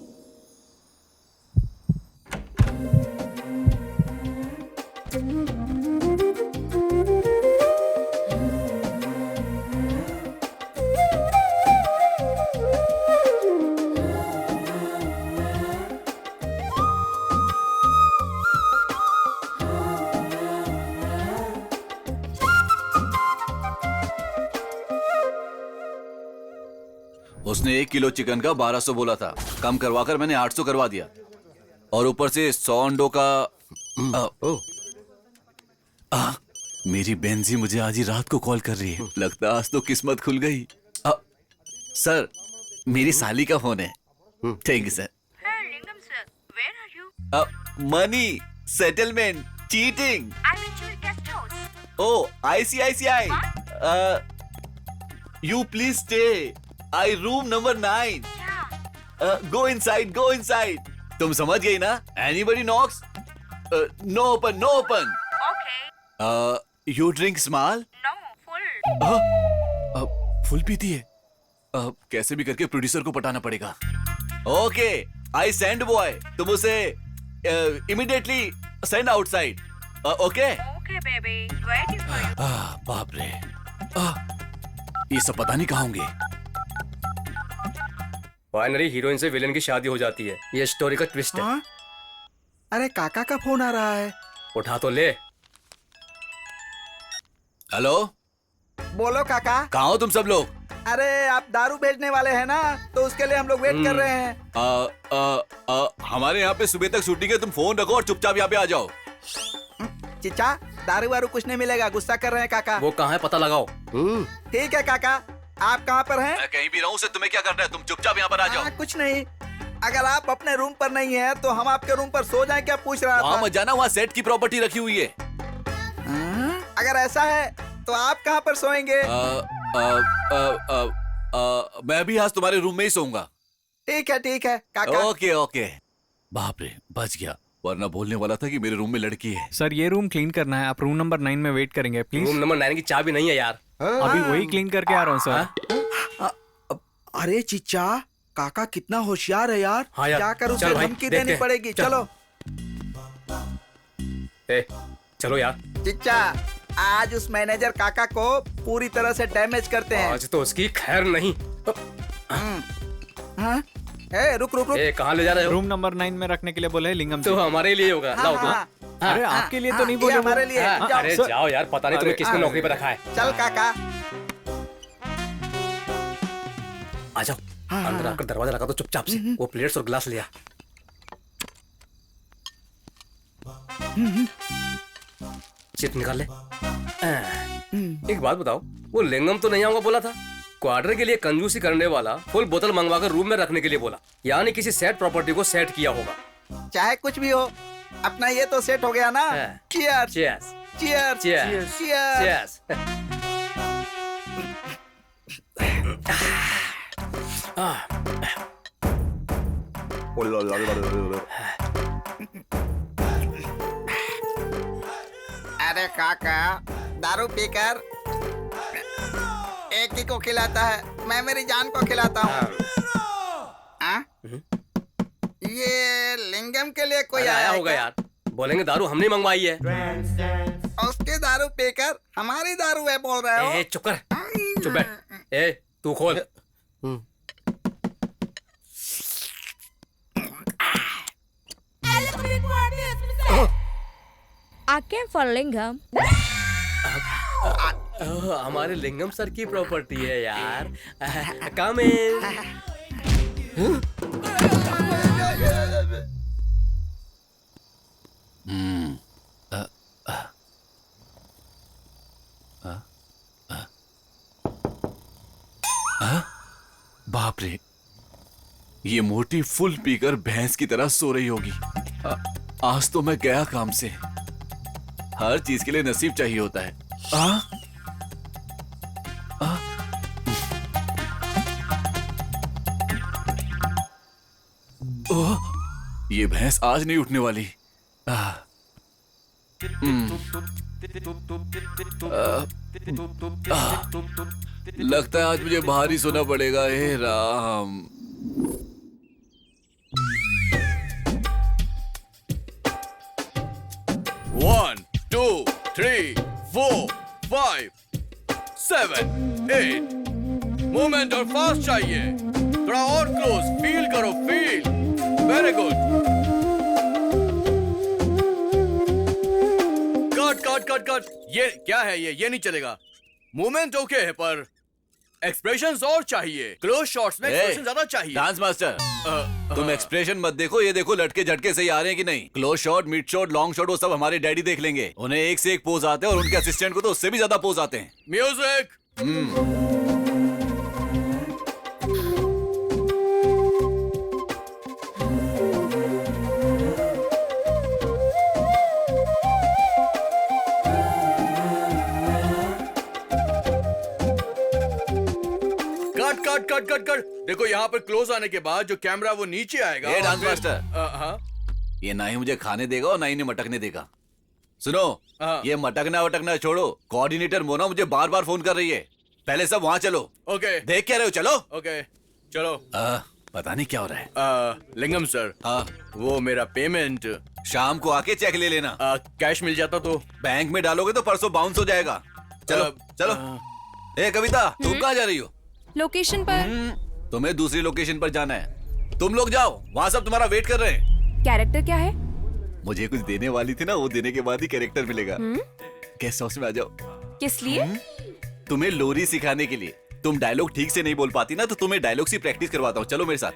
उसने 1 किलो चिकन का 1200 बोला था, कम करवाकर मैंने 800 करवा दिया, और ऊपर से 100 अंडों का। मेरी बेंजी मुझे आज ही रात को कॉल कर रही है, लगता है आज तो किस्मत खुल गई। सर, मेरी साली का फोन है। Thank you sir. Money, settlement, cheating. Oh, ICICI। You please stay. I room number 9. Go inside. Go inside. तुम समझ गई ना? Anybody knocks? No open. No open. Okay. You drink small? No, full. Full पीती है? कैसे भी करके producer को पटाना पड़ेगा। Okay. I send boy. तुम उसे immediately send outside. Okay? Okay, baby. Waiting for you. बाप रे। ये सब पता नहीं कहाँ होंगे। फाइनली हीरोइन से विलेन की शादी हो जाती है। ये स्टोरी का ट्विस्ट है। अरे काका का फोन आ रहा है। उठा तो ले। हेलो, बोलो काका। कहाँ हो तुम सब लोग? अरे आप दारू भेजने वाले हैं ना, तो उसके लिए हम लोग वेट कर रहे हैं। हमारे यहाँ पे सुबह तक शूटिंग है, तुम फोन रखो और चुपचाप यहाँ पे आ जाओ। चिचा, दारू वारू कुछ नहीं मिलेगा, गुस्सा कर रहे हैं काका। वो कहाँ है पता लगाओ। ठीक है काका, आप कहाँ पर हैं? मैं कहीं भी रहूं, से तुम्हें क्या करना है? तुम चुपचाप यहाँ पर आ जाओ। कुछ नहीं, अगर आप अपने रूम पर नहीं हैं, तो हम आपके रूम पर सो जाएं क्या पूछ रहा था। वहाँ मत जाना, वहाँ सेट की प्रॉपर्टी रखी हुई है। अगर ऐसा है तो आप कहाँ पर सोएंगे? मैं भी आज तुम्हारे रूम में ही सोऊंगा। ठीक है काका। Okay okay. बाप रे, बच गया, वरना बोलने वाला था कि मेरे रूम में लड़की है। सर, ये रूम क्लीन करना है, आप रूम नंबर 9 में वेट करेंगे प्लीज। रूम नंबर 9 की चाबी नहीं है यार। अभी वही क्लीन करके आ रहा हूँ सर। अरे चिच्चा, काका कितना होशियार है यार। हाँ यार, क्या करूँ, उसे धमकी देनी पड़ेगी। चलो चलो यार। चिच्चा, आज उस मैनेजर काका को पूरी तरह से डैमेज करते हैं। आज तो उसकी खैर नहीं। रुक। कहाँ ले जा रहे हो? रूम नंबर 9 में रखने के लिए बोले लिंगम। तो हमारे लिए होगा। लाओ तो। अरे आपके लिए तो नहीं बोले, हमारे लिए। अरे जाओ यार, पता नहीं तुम्हें किसने नौकरी पे रखा है। चल काका। आ जाओ, अंदर आकर दरवाजा लगा दो चुपचाप से। वो प्लेट्स और गिलास लिया। चिट निकाल ले। एक बात बताओ, वो लिंगम तो नहीं आऊंगा बोला था? क्वार्टर के लिए कंजूसी करने वाला फुल बोतल मंगवाकर रूम में रखने के लिए बोला, यानी किसी सेट प्रॉपर्टी को सेट किया होगा। चाहे कुछ भी हो, अपना ये तो सेट हो गया ना। Cheers. Cheers. Cheers. Cheers. Cheers. अरे काका, दारू पीकर एक ही को खिलाता है, मैं मेरी जान को खिलाता हूँ। ये लिंगम के लिए कोई आया होगा यार। बोलेंगे दारू हमने मंगवाई है। उसके दारू पीकर हमारी दारू है बोल रहे हो। चुप कर, चुप बैठ। तू खोल। I came for Lingam. हमारे लिंगम सर की प्रॉपर्टी है यार। कम इन। बाप रे, ये मोटी फुल पीकर भैंस की तरह सो रही होगी। आज तो मैं गया काम से। हर चीज के लिए नसीब चाहिए होता है। ओह, ये भैंस आज नहीं उठने वाली। लगता है आज मुझे बाहर ही सोना पड़ेगा। हे राम। One, 2, 3, 4, 5, 7, 8। मूवमेंट और फास्ट चाहिए। थोड़ा और क्लोज। फील करो, फील। Very good. कट। ये क्या है? ये नहीं चलेगा। मूवमेंट ओके है पर एक्सप्रेशंस और चाहिए। क्लोज शॉट्स में एक्सप्रेशन ज्यादा चाहिए। डांस मास्टर, तुम एक्सप्रेशन मत देखो, ये देखो लटके झटके सही आ रहे हैं कि नहीं। Close shot, mid shot, long shot वो सब हमारे डैडी देख लेंगे। उन्हें एक से एक पोज आते हैं और उनके असिस्टेंट को तो उससे भी ज्यादा पोज आते हैं। म्यूजिक। कट। देखो यहाँ पर क्लोज आने के बाद जो कैमरा वो नीचे आएगा। ये डांस मास्टर, हाँ, ये ना ही मुझे खाने देगा और ना ही मटकने देगा। सुनो, ये मटकना छोड़ो। कोऑर्डिनेटर मोना मुझे बार बार फोन कर रही है। पहले सब वहाँ चलो। ओके। देख क्या रहे हो? चलो। ओके चलो। पता नहीं क्या हो रहा है। लिंगम सर, वो मेरा पेमेंट शाम को आके चेक ले लेना। कैश मिल जाता तो। बैंक में डालोगे तो परसों बाउंस हो जाएगा। चलो। ए कविता, तुम कहाँ जा रही हो? लोकेशन पर। तुम्हें दूसरी लोकेशन पर जाना है। तुम लोग जाओ, वहाँ सब तुम्हारा वेट कर रहे हैं। कैरेक्टर क्या है? मुझे कुछ देने वाली थी ना, वो देने के बाद ही कैरेक्टर मिलेगा। गेस्ट हाउस में आ जाओ। किस लिए? तुम्हें लोरी सिखाने के लिए। तुम डायलॉग ठीक से नहीं बोल पाती ना, तो तुम्हें डायलॉग से प्रैक्टिस करवाता हूँ। चलो मेरे साथ।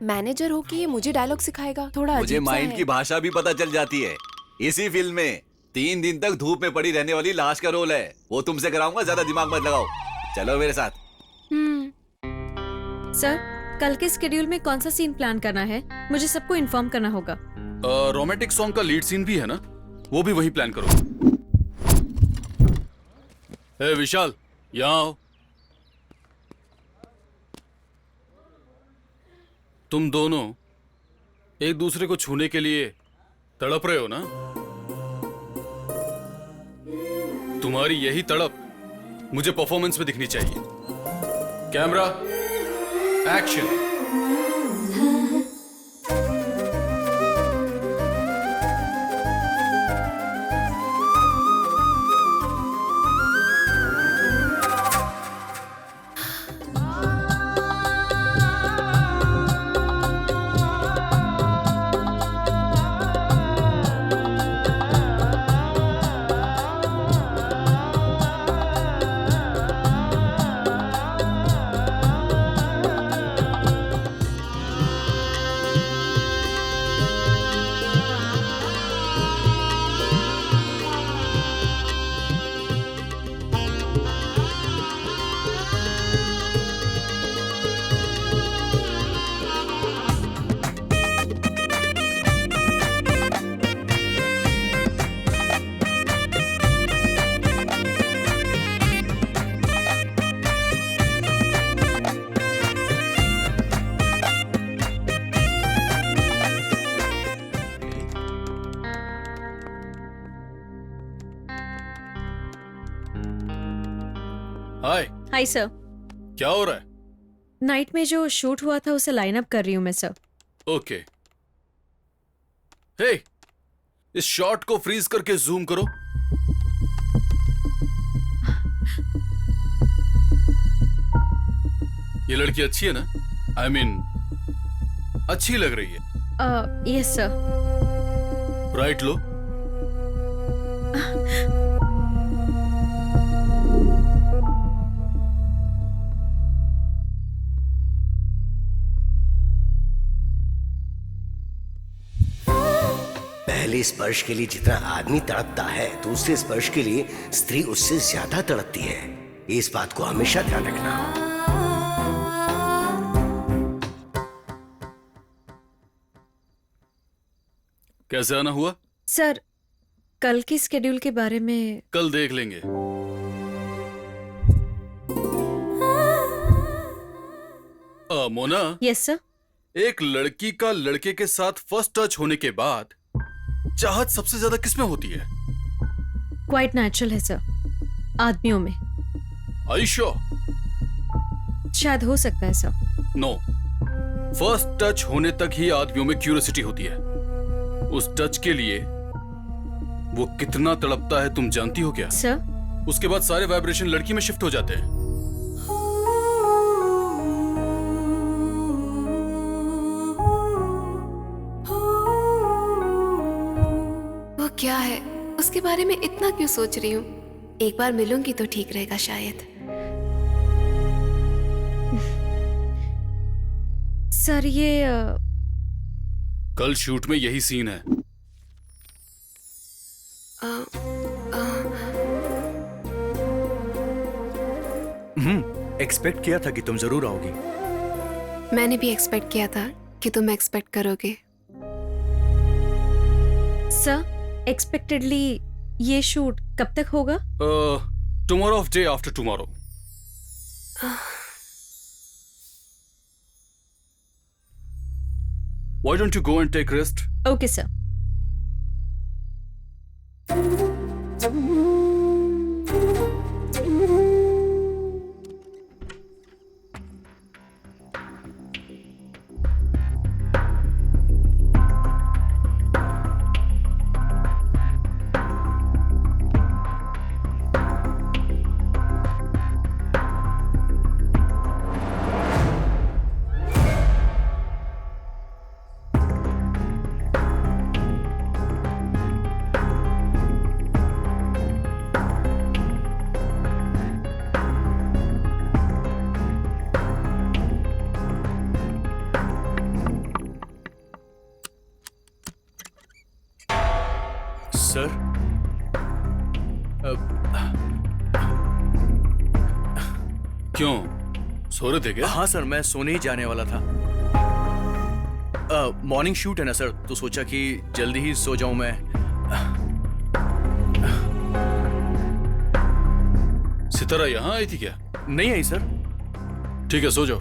मैनेजर हो कि ये मुझे डायलॉग सिखाएगा? थोड़ा मुझे माइंड की भाषा भी पता चल जाती है। इसी फिल्म में 3 दिन तक धूप में पड़ी रहने वाली लाश का रोल है, वो तुमसे कराऊंगा। ज्यादा दिमाग मत लगाओ, चलो मेरे साथ। सर, कल के स्केड्यूल में कौन सा सीन प्लान करना है? मुझे सबको इन्फॉर्म करना होगा। रोमांटिक सॉन्ग का लीड सीन भी है ना, वो भी वही प्लान करो। ए विशाल, यहाँ आओ। तुम दोनों एक दूसरे को छूने के लिए तड़प रहे हो ना? तुम्हारी यही तड़प मुझे परफॉर्मेंस में दिखनी चाहिए। Camera action. Hi sir. क्या हो रहा है? नाइट में जो शूट हुआ था उसे लाइन अप कर रही हूँ मैं सर। ओके। हे, इस शॉट को फ्रीज करके जूम करो। ये लड़की अच्छी है ना? I mean, अच्छी लग रही है। Yes sir. राइट लो। पहले स्पर्श के लिए जितना आदमी तड़पता है, दूसरे स्पर्श के लिए स्त्री उससे ज्यादा तड़पती है। इस बात को हमेशा ध्यान रखना। कैसे आना हुआ? सर, कल की स्केड्यूल के बारे में कल देख लेंगे। मोना। Yes sir. एक लड़की का लड़के के साथ फर्स्ट टच होने के बाद चाहत सबसे ज्यादा किसमें होती है? क्वाइट नेचुरल है सर, आदमियों में। Are you sure? शायद हो सकता है सर। नो, फर्स्ट टच होने तक ही आदमियों में क्यूरियोसिटी होती है। उस टच के लिए वो कितना तड़पता है तुम जानती हो क्या? सर, उसके बाद सारे वाइब्रेशन लड़की में शिफ्ट हो जाते हैं। वो क्या है, उसके बारे में इतना क्यों सोच रही हूँ? एक बार मिलूंगी तो ठीक रहेगा शायद। सर ये कल शूट में यही सीन है। एक्सपेक्ट किया था कि तुम जरूर आओगी। मैंने भी एक्सपेक्ट किया था कि तुम एक्सपेक्ट करोगे। सर, एक्सपेक्टेडली ये शूट कब तक होगा? Tomorrow of day after tomorrow. Why don't you go and take rest? Okay, sir. Sir, क्यों, सो रहे थे क्या? हाँ सर, मैं सोने ही जाने वाला था। मॉर्निंग शूट है ना सर, तो सोचा कि जल्दी ही सो जाऊं मैं। सितारा यहाँ आई थी क्या? नहीं आई सर। ठीक है, सो जाओ।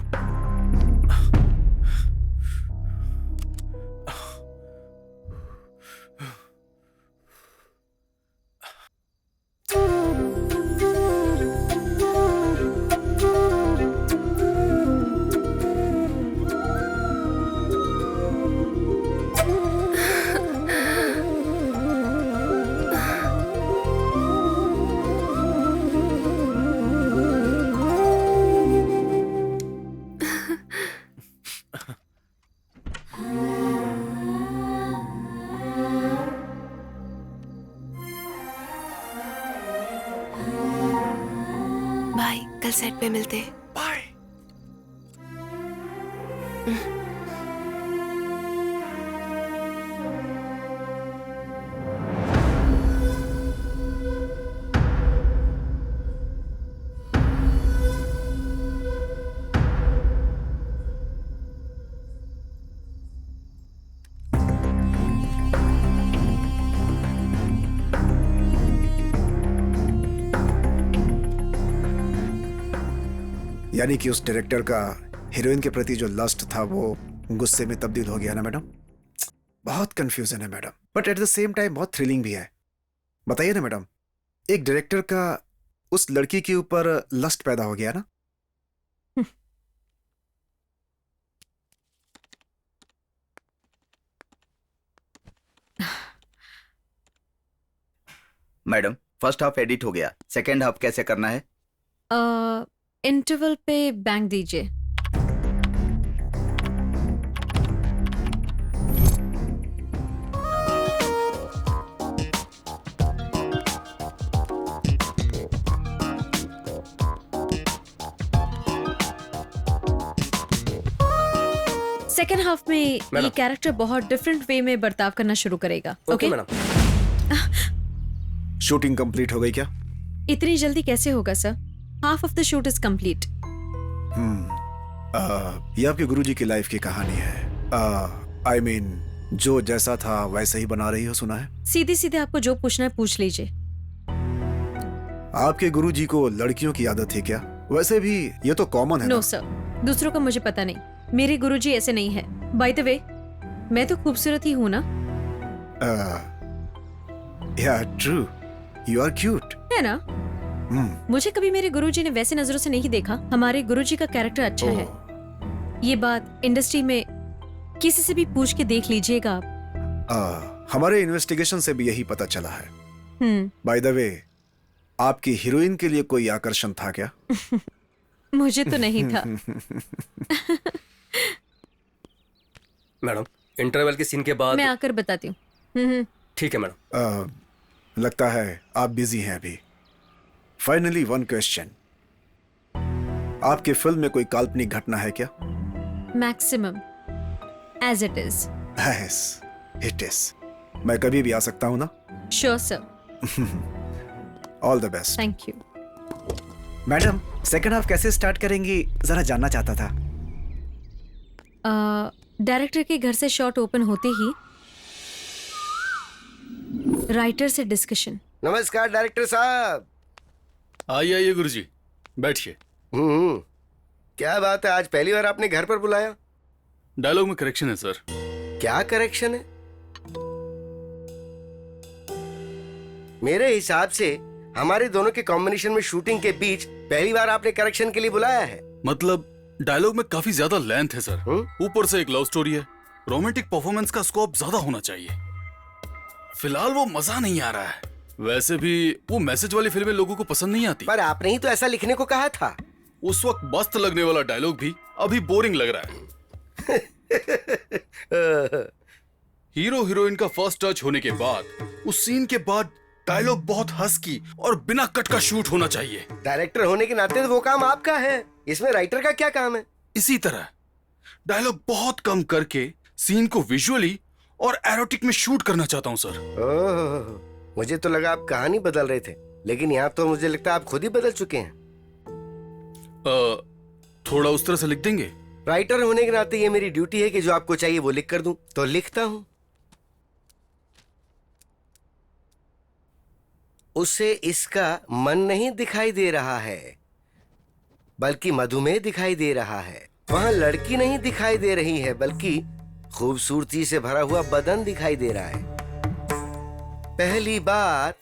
बाय, कल सेट पे मिलते हैं। बाय। यानी कि उस डायरेक्टर का हीरोइन के प्रति जो लस्ट था वो गुस्से में तब्दील हो गया ना मैडम? बहुत कंफ्यूजन है madam, but at the same time बहुत थ्रिलिंग भी है। बताइए ना मैडम, एक डायरेक्टर का उस लड़की के ऊपर लस्ट पैदा हो गया ना? मैडम, फर्स्ट हाफ एडिट हो गया, सेकेंड हाफ कैसे करना है? इंटरवल पे बैंक दीजिए। सेकेंड हाफ में ये मैडम। कैरेक्टर बहुत डिफरेंट वे में बर्ताव करना शुरू करेगा. Okay madam. शूटिंग कंप्लीट हो गई क्या? इतनी जल्दी कैसे होगा sir? Half of the shoot is complete. ये आपके गुरुजी की लाइफ की कहानी है. आई मीन जो जैसा था वैसे ही बना रही हो, सुना है. सीधे सीधे आपको जो पूछना है पूछ लीजिए. आपके गुरुजी को लड़कियों की आदत थी क्या? वैसे भी ये तो कॉमन है. नो सर, दूसरों का मुझे पता नहीं. मेरे गुरुजी ऐसे नहीं है. बाय द वे, मैं तो खूबसूरत ही हूँ ना. या ट्रू, यू आर क्यूट. है ना? मुझे कभी मेरे गुरुजी ने वैसे नजरों से नहीं देखा. हमारे गुरुजी का कैरेक्टर अच्छा है. ये बात इंडस्ट्री में किसी से भी पूछ के देख लीजिएगा आप. हमारे इन्वेस्टिगेशन से भी यही पता चला है. बाय द वे, आपकी हीरोइन के लिए कोई आकर्षण था क्या? मुझे तो नहीं था. मैडम, इंटरवल के सीन के बाद मैं आकर बताती हूँ. ठीक है मैडम. लगता है आप बिजी हैं अभी. फाइनली वन क्वेश्चन, आपके फिल्म में कोई काल्पनिक घटना है क्या? Maximum age it is. Yes, it is. मैं कभी भी आ सकता हूँ ना? Sure sir. All the best. Thank you. Madam, second half कैसे स्टार्ट करेंगी जरा जानना चाहता था. डायरेक्टर के घर से शॉट ओपन होते ही राइटर से डिस्कशन. नमस्कार डायरेक्टर साहब. आइए गुरुजी, बैठिए. क्या बात है, आज पहली बार आपने घर पर बुलाया? डायलॉग में करेक्शन है सर. क्या करेक्शन है? मेरे हिसाब से हमारे दोनों के कॉम्बिनेशन में शूटिंग के बीच पहली बार आपने करेक्शन के लिए बुलाया है. मतलब डायलॉग में काफी ज्यादा लेंथ है सर. ऊपर से एक लव स्टोरी है. रोमांटिक परफॉर्मेंस का स्कोप ज्यादा होना चाहिए. फिलहाल वो मजा नहीं आ रहा है. वैसे भी वो मैसेज वाली फिल्में लोगों को पसंद नहीं आती. पर आपने ही तो ऐसा लिखने को कहा था. उस वक्त मस्त लगने वाला डायलॉग भी अभी बोरिंग लग रहा है. हीरो हीरोइन का फर्स्ट टच होने के बाद उस सीन के बाद डायलॉग बहुत हस्की और बिना कट का शूट होना चाहिए. डायरेक्टर होने के नाते तो वो काम आपका है. इसमें राइटर का क्या काम है? इसी तरह डायलॉग बहुत कम करके सीन को विजुअली और एरोटिक में शूट करना चाहता हूं सर. मुझे तो लगा आप कहानी बदल रहे थे, लेकिन यहाँ तो मुझे लगता है आप खुद ही बदल चुके हैं. थोड़ा उस तरह से लिख देंगे. राइटर होने के नाते ये मेरी ड्यूटी है कि जो आपको चाहिए वो लिख कर दूं, तो लिखता हूं. उसे इसका मन नहीं दिखाई दे रहा है, बल्कि मधुमेह दिखाई दे रहा है. वहां लड़की नहीं दिखाई दे रही है, बल्कि खूबसूरती से भरा हुआ बदन दिखाई दे रहा है. पहली बार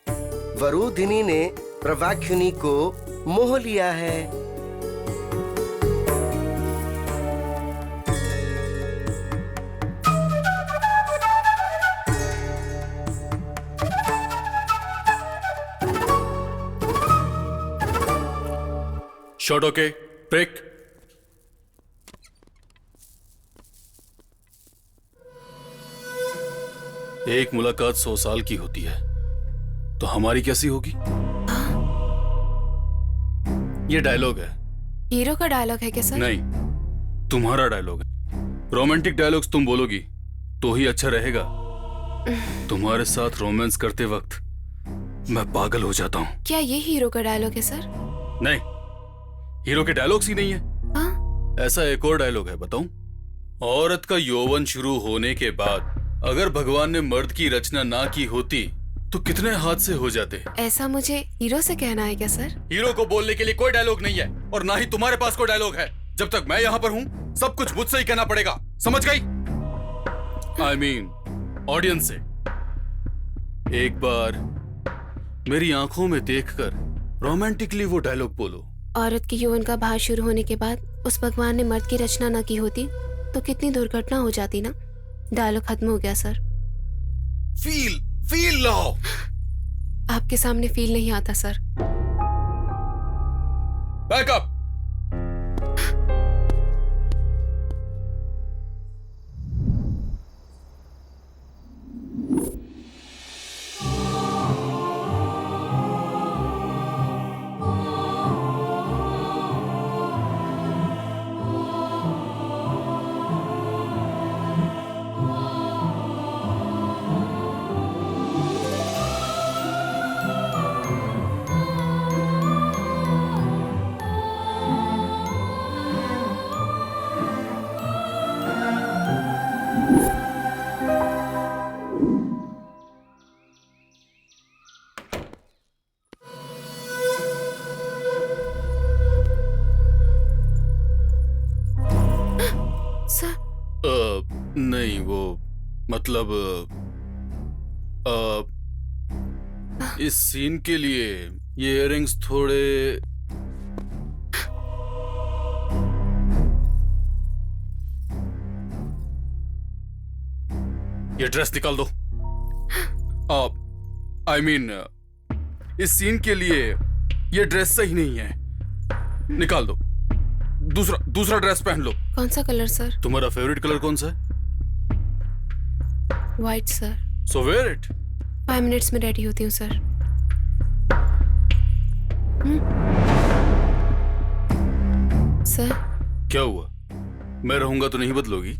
वरुधिनी ने प्रवाक्युनी को मोह लिया है. Shot okay, break. एक मुलाकात 100 साल की होती है, तो हमारी कैसी होगी? ये डायलॉग है. हीरो का डायलॉग है क्या सर? नहीं, तुम्हारा डायलॉग है. रोमांटिक डायलॉग्स तुम बोलोगी तो ही अच्छा रहेगा. तुम्हारे साथ रोमांस करते वक्त मैं पागल हो जाता हूँ. क्या ये हीरो का डायलॉग है सर? नहीं, हीरो के डायलॉग्स ही नहीं है. ऐसा एक और डायलॉग है, बताऊं? औरत का यौवन शुरू होने के बाद अगर भगवान ने मर्द की रचना ना की होती तो कितने हादसे हो जाते. ऐसा मुझे हीरो से कहना है क्या सर? हीरो को बोलने के लिए कोई डायलॉग नहीं है और ना ही तुम्हारे पास कोई डायलॉग है. जब तक मैं यहाँ पर हूँ सब कुछ मुझसे ही कहना पड़ेगा, समझ गई? I mean, ऑडियंस से. एक बार मेरी आंखों में देखकर रोमांटिकली वो डायलॉग बोलो. औरत के यौवन का भार शुरू होने के बाद उस भगवान ने मर्द की रचना न की होती तो कितनी दुर्घटना हो जाती ना. डायलॉग खत्म हो गया सर. फील लाओ. आपके सामने फील नहीं आता सर. बैकअप. सर नहीं वो मतलब इस सीन के लिए ये इयररिंग्स थोड़े ये ड्रेस निकाल दो। आई मीन इस सीन के लिए ये ड्रेस सही नहीं है, निकाल दो। दूसरा ड्रेस पहन लो। कौन सा कलर सर? तुम्हारा फेवरेट कलर कौन सा है? White sir. So wear it. 5 minutes में रेडी होती हूँ सर। सर क्या हुआ? मैं रहूंगा तो नहीं बदलोगी?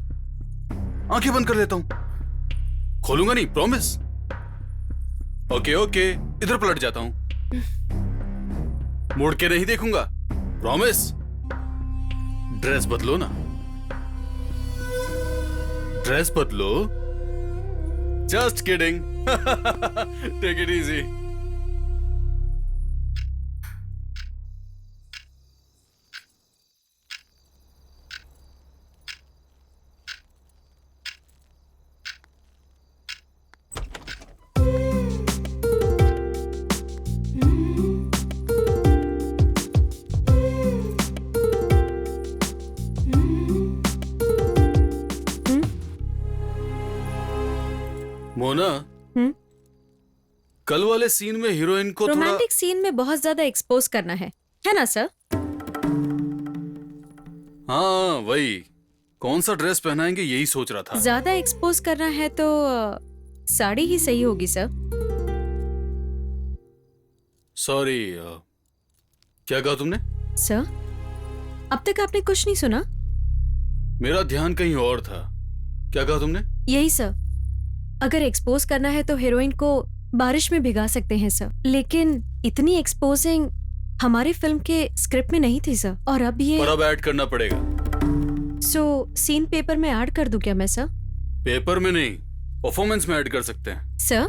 आंखें बंद कर लेता हूं, खोलूंगा नहीं, प्रॉमिस। ओके इधर पलट जाता हूं, मुड़ के नहीं देखूंगा, प्रॉमिस। ड्रेस बदलो ना, ड्रेस बदलो। Just kidding. Take it easy. Mona, कल वाले सीन में हीरोइन को थोड़ा रोमांटिक सीन में बहुत ज्यादा एक्सपोज करना है ना सर? हाँ वही, कौन सा ड्रेस पहनाएंगे यही सोच रहा था। ज्यादा एक्सपोज करना है तो साड़ी ही सही होगी सर। सॉरी, क्या कहा तुमने? सर अब तक आपने कुछ नहीं सुना? मेरा ध्यान कहीं और था। क्या कहा तुमने? यही सर, अगर एक्सपोज करना है तो हीरोइन को बारिश में भिगा सकते हैं सर, लेकिन इतनी एक्सपोजिंग हमारी फिल्म के स्क्रिप्ट में नहीं थी सर। और अब ये पर अब ऐड करना पड़ेगा। सो सीन पेपर में ऐड कर दूं क्या मैं सर? पेपर में नहीं, परफॉर्मेंस में ऐड कर सकते हैं। सर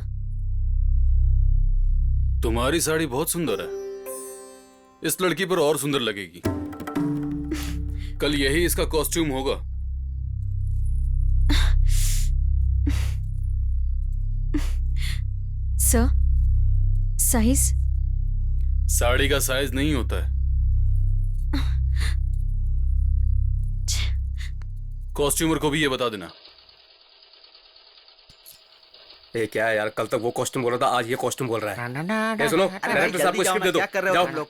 तुम्हारी साड़ी बहुत सुंदर है, इस लड़की पर और सुंदर लगेगी। कल यही इसका कॉस्ट्यूम होगा। Sir size? साड़ी का साइज नहीं होता है, कॉस्ट्यूमर को भी ये बता देना। ये क्या है यार, कल तक वो कॉस्ट्यूम बोल रहा था, आज ये कॉस्ट्यूम बोल रहा है। ये सुनो, डायरेक्टर साहब को स्क्रिप्ट दे दो। क्या कर रहे हो जाओ। तुम लोग?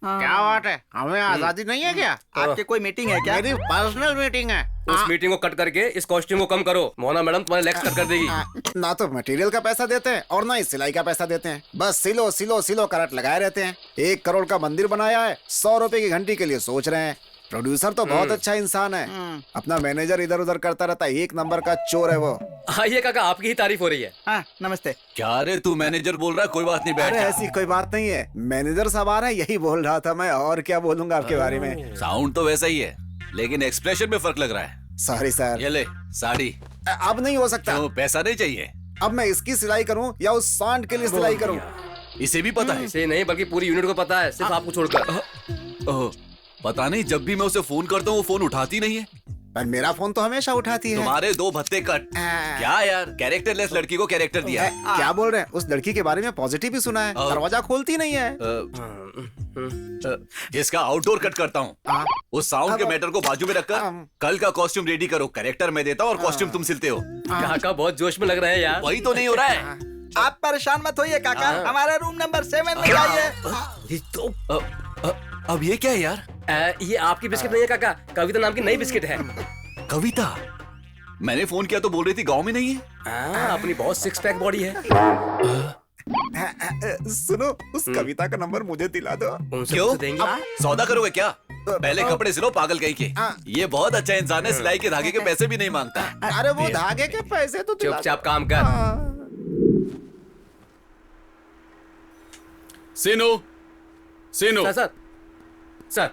क्या बात है, हमें आजादी नहीं है क्या? आपकी कोई मीटिंग है क्या? मेरी पर्सनल मीटिंग है। उस मीटिंग को कट करके इस कॉस्ट्यूम को कम करो। मोना मैडम तुम्हारे लेग्स कट कर देगी। ना तो मटेरियल का पैसा देते हैं और ना ही सिलाई का पैसा देते हैं, बस सिलो सिलो सिलो करट लगाए रहते हैं। 1 करोड़ का मंदिर बनाया है, 100 रुपए की घंटी के लिए सोच रहे हैं। प्रोड्यूसर तो बहुत अच्छा इंसान है, अपना मैनेजर इधर उधर करता रहता है, 1 नंबर का चोर है वो। आइए काका, आपकी ही तारीफ हो रही है। नमस्ते। क्या रे तू मैनेजर बोल रहा है? कोई बात नहीं, बैठ अरे जा। ऐसी कोई बात नहीं है, मैनेजर साहब आ रहे हैं, यही बोल रहा था मैं, और क्या बोलूंगा आपके बारे में। साउंड तो वैसा ही है, लेकिन एक्सप्रेशन में फर्क लग रहा है। Sorry sir. ये ले साड़ी। अब नहीं हो सकता। तो पैसा नहीं चाहिए? अब मैं इसकी सिलाई करूं या उस सांड के लिए सिलाई करूं? इसे भी पता है? इसे नहीं बल्कि पूरी यूनिट को पता है, सिर्फ आपको छोड़कर। पता नहीं, जब भी मैं उसे फोन करता हूँ वो फोन उठाती नहीं है। पर मेरा फोन तो हमेशा उठाती है। तुम्हारे 2 भत्ते कट। क्या यार, कैरेक्टरलेस लड़की को कैरेक्टर दिया है। क्या बोल रहे हैं? उस लड़की के बारे में पॉजिटिव ही सुना है, दरवाजा खोलती नहीं है। जिसका आउटडोर कट करता हूँ, उस साउंड के मैटर को बाजू में रखकर कल का कॉस्ट्यूम रेडी करो। कैरेक्टर मैं देता हूँ और कॉस्ट्यूम तुम सिलते हो। काका बहुत जोश में लग रहे हैं यार। वही तो नहीं हो रहा है। आप परेशान मत होइए काका, हमारे रूम नंबर 7 में जाइए। अब ये क्या है यार? ये आपकी बिस्किट नहीं है काका, कविता नाम की नई बिस्किट है। कविता? मैंने फोन किया तो बोल रही थी गांव में नहीं है। अपनी बहुत 6 पैक बॉडी है। सुनो, उस कविता का नंबर मुझे दिला दो। क्यों? अब सौदा करोगे क्या? पहले कपड़े सिलो पागल कहीं के। ये बहुत अच्छा इंसान है, सिलाई के धागे के पैसे भी नहीं मांगता। अरे वो धागे के पैसे तो चुपचाप काम कर। सीनो, सीनो। सर सर,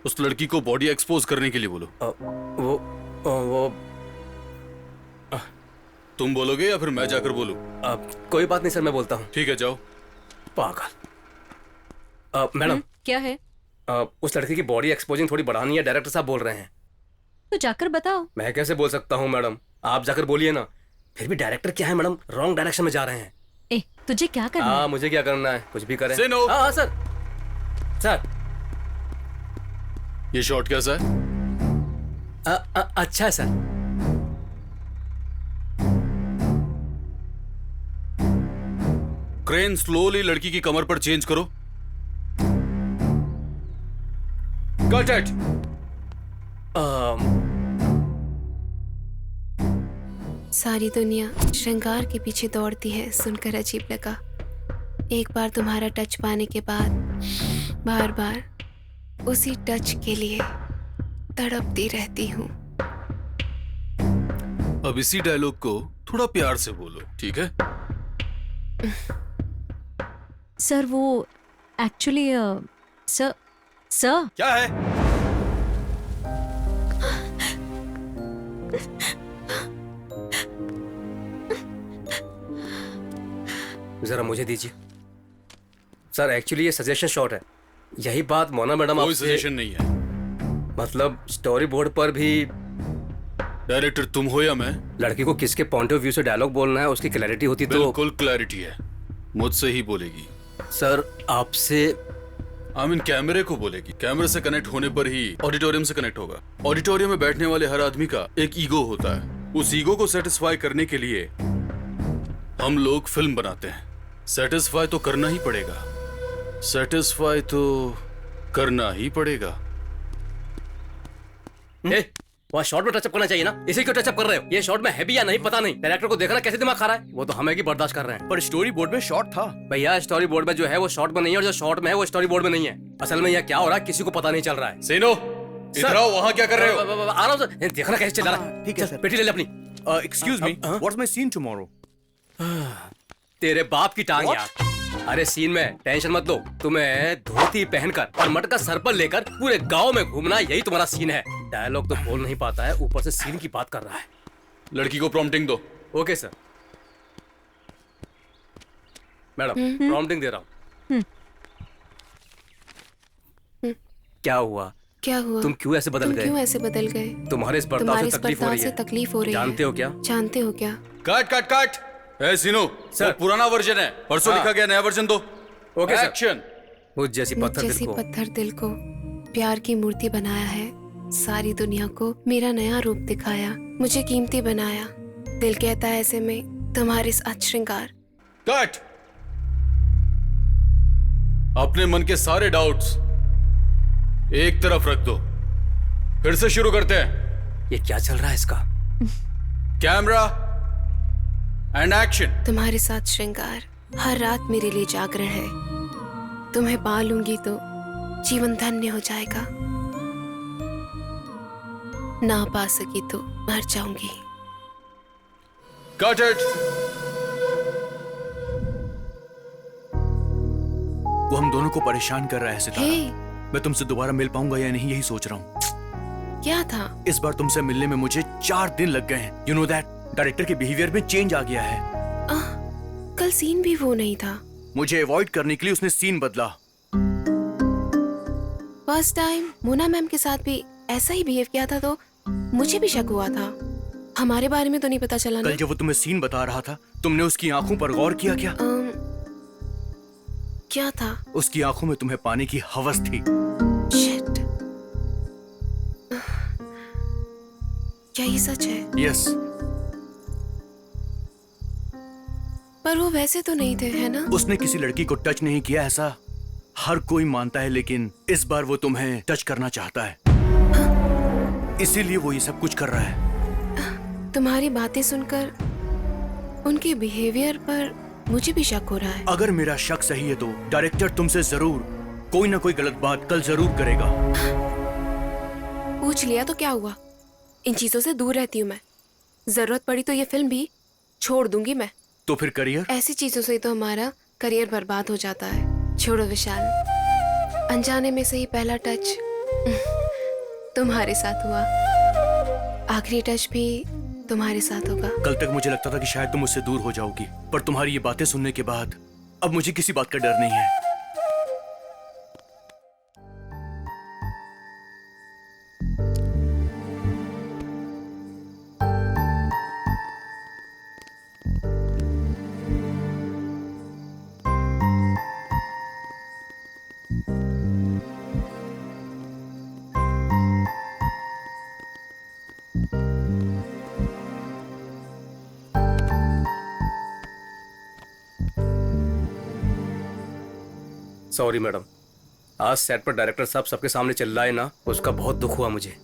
उस लड़की को बॉडी एक्सपोज करने के लिए बोलो। वो तुम बोलोगे या फिर मैं जाकर बोलूं? कोई बात नहीं सर, मैं बोलता हूँ। ठीक है, जाओ। पागल। मैडम क्या है? उस लड़की की बॉडी एक्सपोजिंग थोड़ी बढ़ानी है, डायरेक्टर साहब बोल रहे हैं। तो जाकर बताओ। मैं कैसे बोल सकता हूँ मैडम, आप जाकर बोलिए ना। फिर भी डायरेक्टर क्या है मैडम, रॉन्ग डायरेक्शन में जा रहे हैं। ए, तुझे क्या करना है? मुझे क्या करना है, कुछ भी करें। Say no. हाँ सर। सर ये शॉट कैसा है? अच्छा है सर। क्रेन स्लोली लड़की की कमर पर चेंज करो। Cut it. सारी दुनिया श्रृंगार के पीछे दौड़ती है, सुनकर अजीब लगा। एक बार तुम्हारा टच पाने के बाद बार बार उसी टच के लिए तड़पती रहती हूँ। अब इसी डायलॉग को थोड़ा प्यार से बोलो, ठीक है? सर वो एक्चुअली सर क्या है? जरा मुझे दीजिए सर। एक्चुअली ये सजेशन शॉट है। यही बात मोना मैडम कोई सजेशन नहीं है। मतलब स्टोरी बोर्ड पर भी डायरेक्टर तुम हो या मैं? लड़की को किसके पॉइंट ऑफ व्यू से डायलॉग बोलना है उसकी क्लैरिटी होती तो। बिल्कुल क्लैरिटी है, मुझसे ही बोलेगी। सर आपसे कैमरे को बोलेगी। कैमरे से कनेक्ट होने पर ही ऑडिटोरियम से कनेक्ट होगा। ऑडिटोरियम में बैठने वाले हर आदमी का एक ईगो होता है। उस ईगो को सेटिस्फाई करने के लिए हम लोग फिल्म बनाते हैं। सेटिस्फाई तो करना ही पड़ेगा, सेटिस्फाई तो करना ही पड़ेगा। वहाँ शॉट में टचअप करना चाहिए ना, इसे क्यों टचअप कर रहे हो? ये शॉट में है भी या नहीं पता नहीं। डायरेक्टर को देखना कैसे दिमाग खा रहा है, वो तो हमें की बर्दाश्त कर रहे हैं। पर स्टोरी बोर्ड में शॉट था। भैया स्टोरी बोर्ड में जो है वो शॉट में नहीं है, और जो शॉट में है वो स्टोरी बोर्ड में नहीं है। असल में यहाँ क्या हो रहा है किसी को पता नहीं चल रहा है। सेनो, इधर आओ, वहाँ क्या कर रहे हो? आ रहा हूँ, देखना कैसे चल रहा है। ठीक है सर। पेटी ले ले अपनी। Excuse me, what's my scene tomorrow? तेरे बाप की टांग यार। अरे सीन में टेंशन मत लो, तुम्हें धोती पहनकर और मटका सर पर लेकर पूरे गांव में घूमना, यही तुम्हारा सीन है। डायलॉग तो बोल नहीं पाता है, ऊपर से सीन की बात कर रहा है। लड़की को प्रॉम्प्टिंग दो। Okay sir. मैडम प्रॉम्प्टिंग दे रहा हूँ। क्या हुआ? क्या हुआ? तुम क्यों ऐसे बदल गए? क्यों ऐसे बदल गए? तुम्हारे इस बर्ताव से तकलीफ हो रही है। जानते हो क्या? जानते हो क्या? Cut cut cut. ए सीनो, सर पुराना वर्जन है, परसों लिखा गया, नया वर्जन दो। Okay sir. एक्शन। मुझ जैसी पत्थर दिल को प्यार की मूर्ति बनाया है। सारी दुनिया को मेरा नया रूप दिखाया, मुझे कीमती बनाया। दिल कहता है ऐसे में तुम्हारे साथ श्रृंगार। कट। अपने मन के सारे डाउट्स एक तरफ रख दो, फिर से शुरू करते हैं। ये क्या चल रहा है इसका? Camera and action. तुम्हारे साथ श्रृंगार हर रात मेरे लिए जागरण है। तुम्हें पा लूंगी तो जीवन धन्य हो जाएगा, ना पा सकी तो मर जाऊंगी। Cut it. वो हम दोनों को परेशान कर रहा है सितारा। हे, मैं तुमसे दोबारा मिल पाऊंगा या नहीं, यही सोच रहा हूँ। क्या था? इस बार तुमसे मिलने में मुझे 4 दिन लग गए हैं। यू नो दैट डायरेक्टर के बिहेवियर में चेंज आ गया है। कल सीन भी वो नहीं था। मुझे अवॉइड करने के लिए उसने सीन बदला। फर्स्ट टाइम मोना मैम के साथ भी ऐसा ही बिहेव किया था तो मुझे भी शक हुआ था। हमारे बारे में तो नहीं पता चला ना? कल जब वो तुम्हें सीन बता रहा था, तुमने उसकी आंखों पर गौर किया क्या? क्या था? उसकी आंखों में तुम्हें पाने की हवस थी। शिट। क्या ये सच है? यस। पर वो वैसे तो नहीं थे, है ना? उसने किसी लड़की को टच नहीं किया, ऐसा हर कोई मानता है, लेकिन इस बार वो तुम्हें टच करना चाहता है। इसीलिए वो ये सब कुछ कर रहा है। तुम्हारी बातें सुनकर उनके बिहेवियर पर मुझे भी शक हो रहा है। अगर मेरा शक सही है तो डायरेक्टर तुमसे जरूर कोई ना कोई गलत बात कल जरूर करेगा। पूछ लिया तो क्या हुआ? इन चीजों से दूर रहती हूँ मैं। जरूरत पड़ी तो ये फिल्म भी छोड़ दूंगी मैं। तो फिर करियर? ऐसी चीजों से तो हमारा करियर बर्बाद हो जाता है। छोड़ो विशाल, अनजाने में से ही पहला टच तुम्हारे साथ हुआ, आखिरी टच भी तुम्हारे साथ होगा। कल तक मुझे लगता था कि शायद तुम मुझसे दूर हो जाओगी, पर तुम्हारी ये बातें सुनने के बाद अब मुझे किसी बात का डर नहीं है। सॉरी मैडम, आज सेट पर डायरेक्टर साहब सबके सामने चिल्लाए ना, उसका बहुत दुख हुआ मुझे।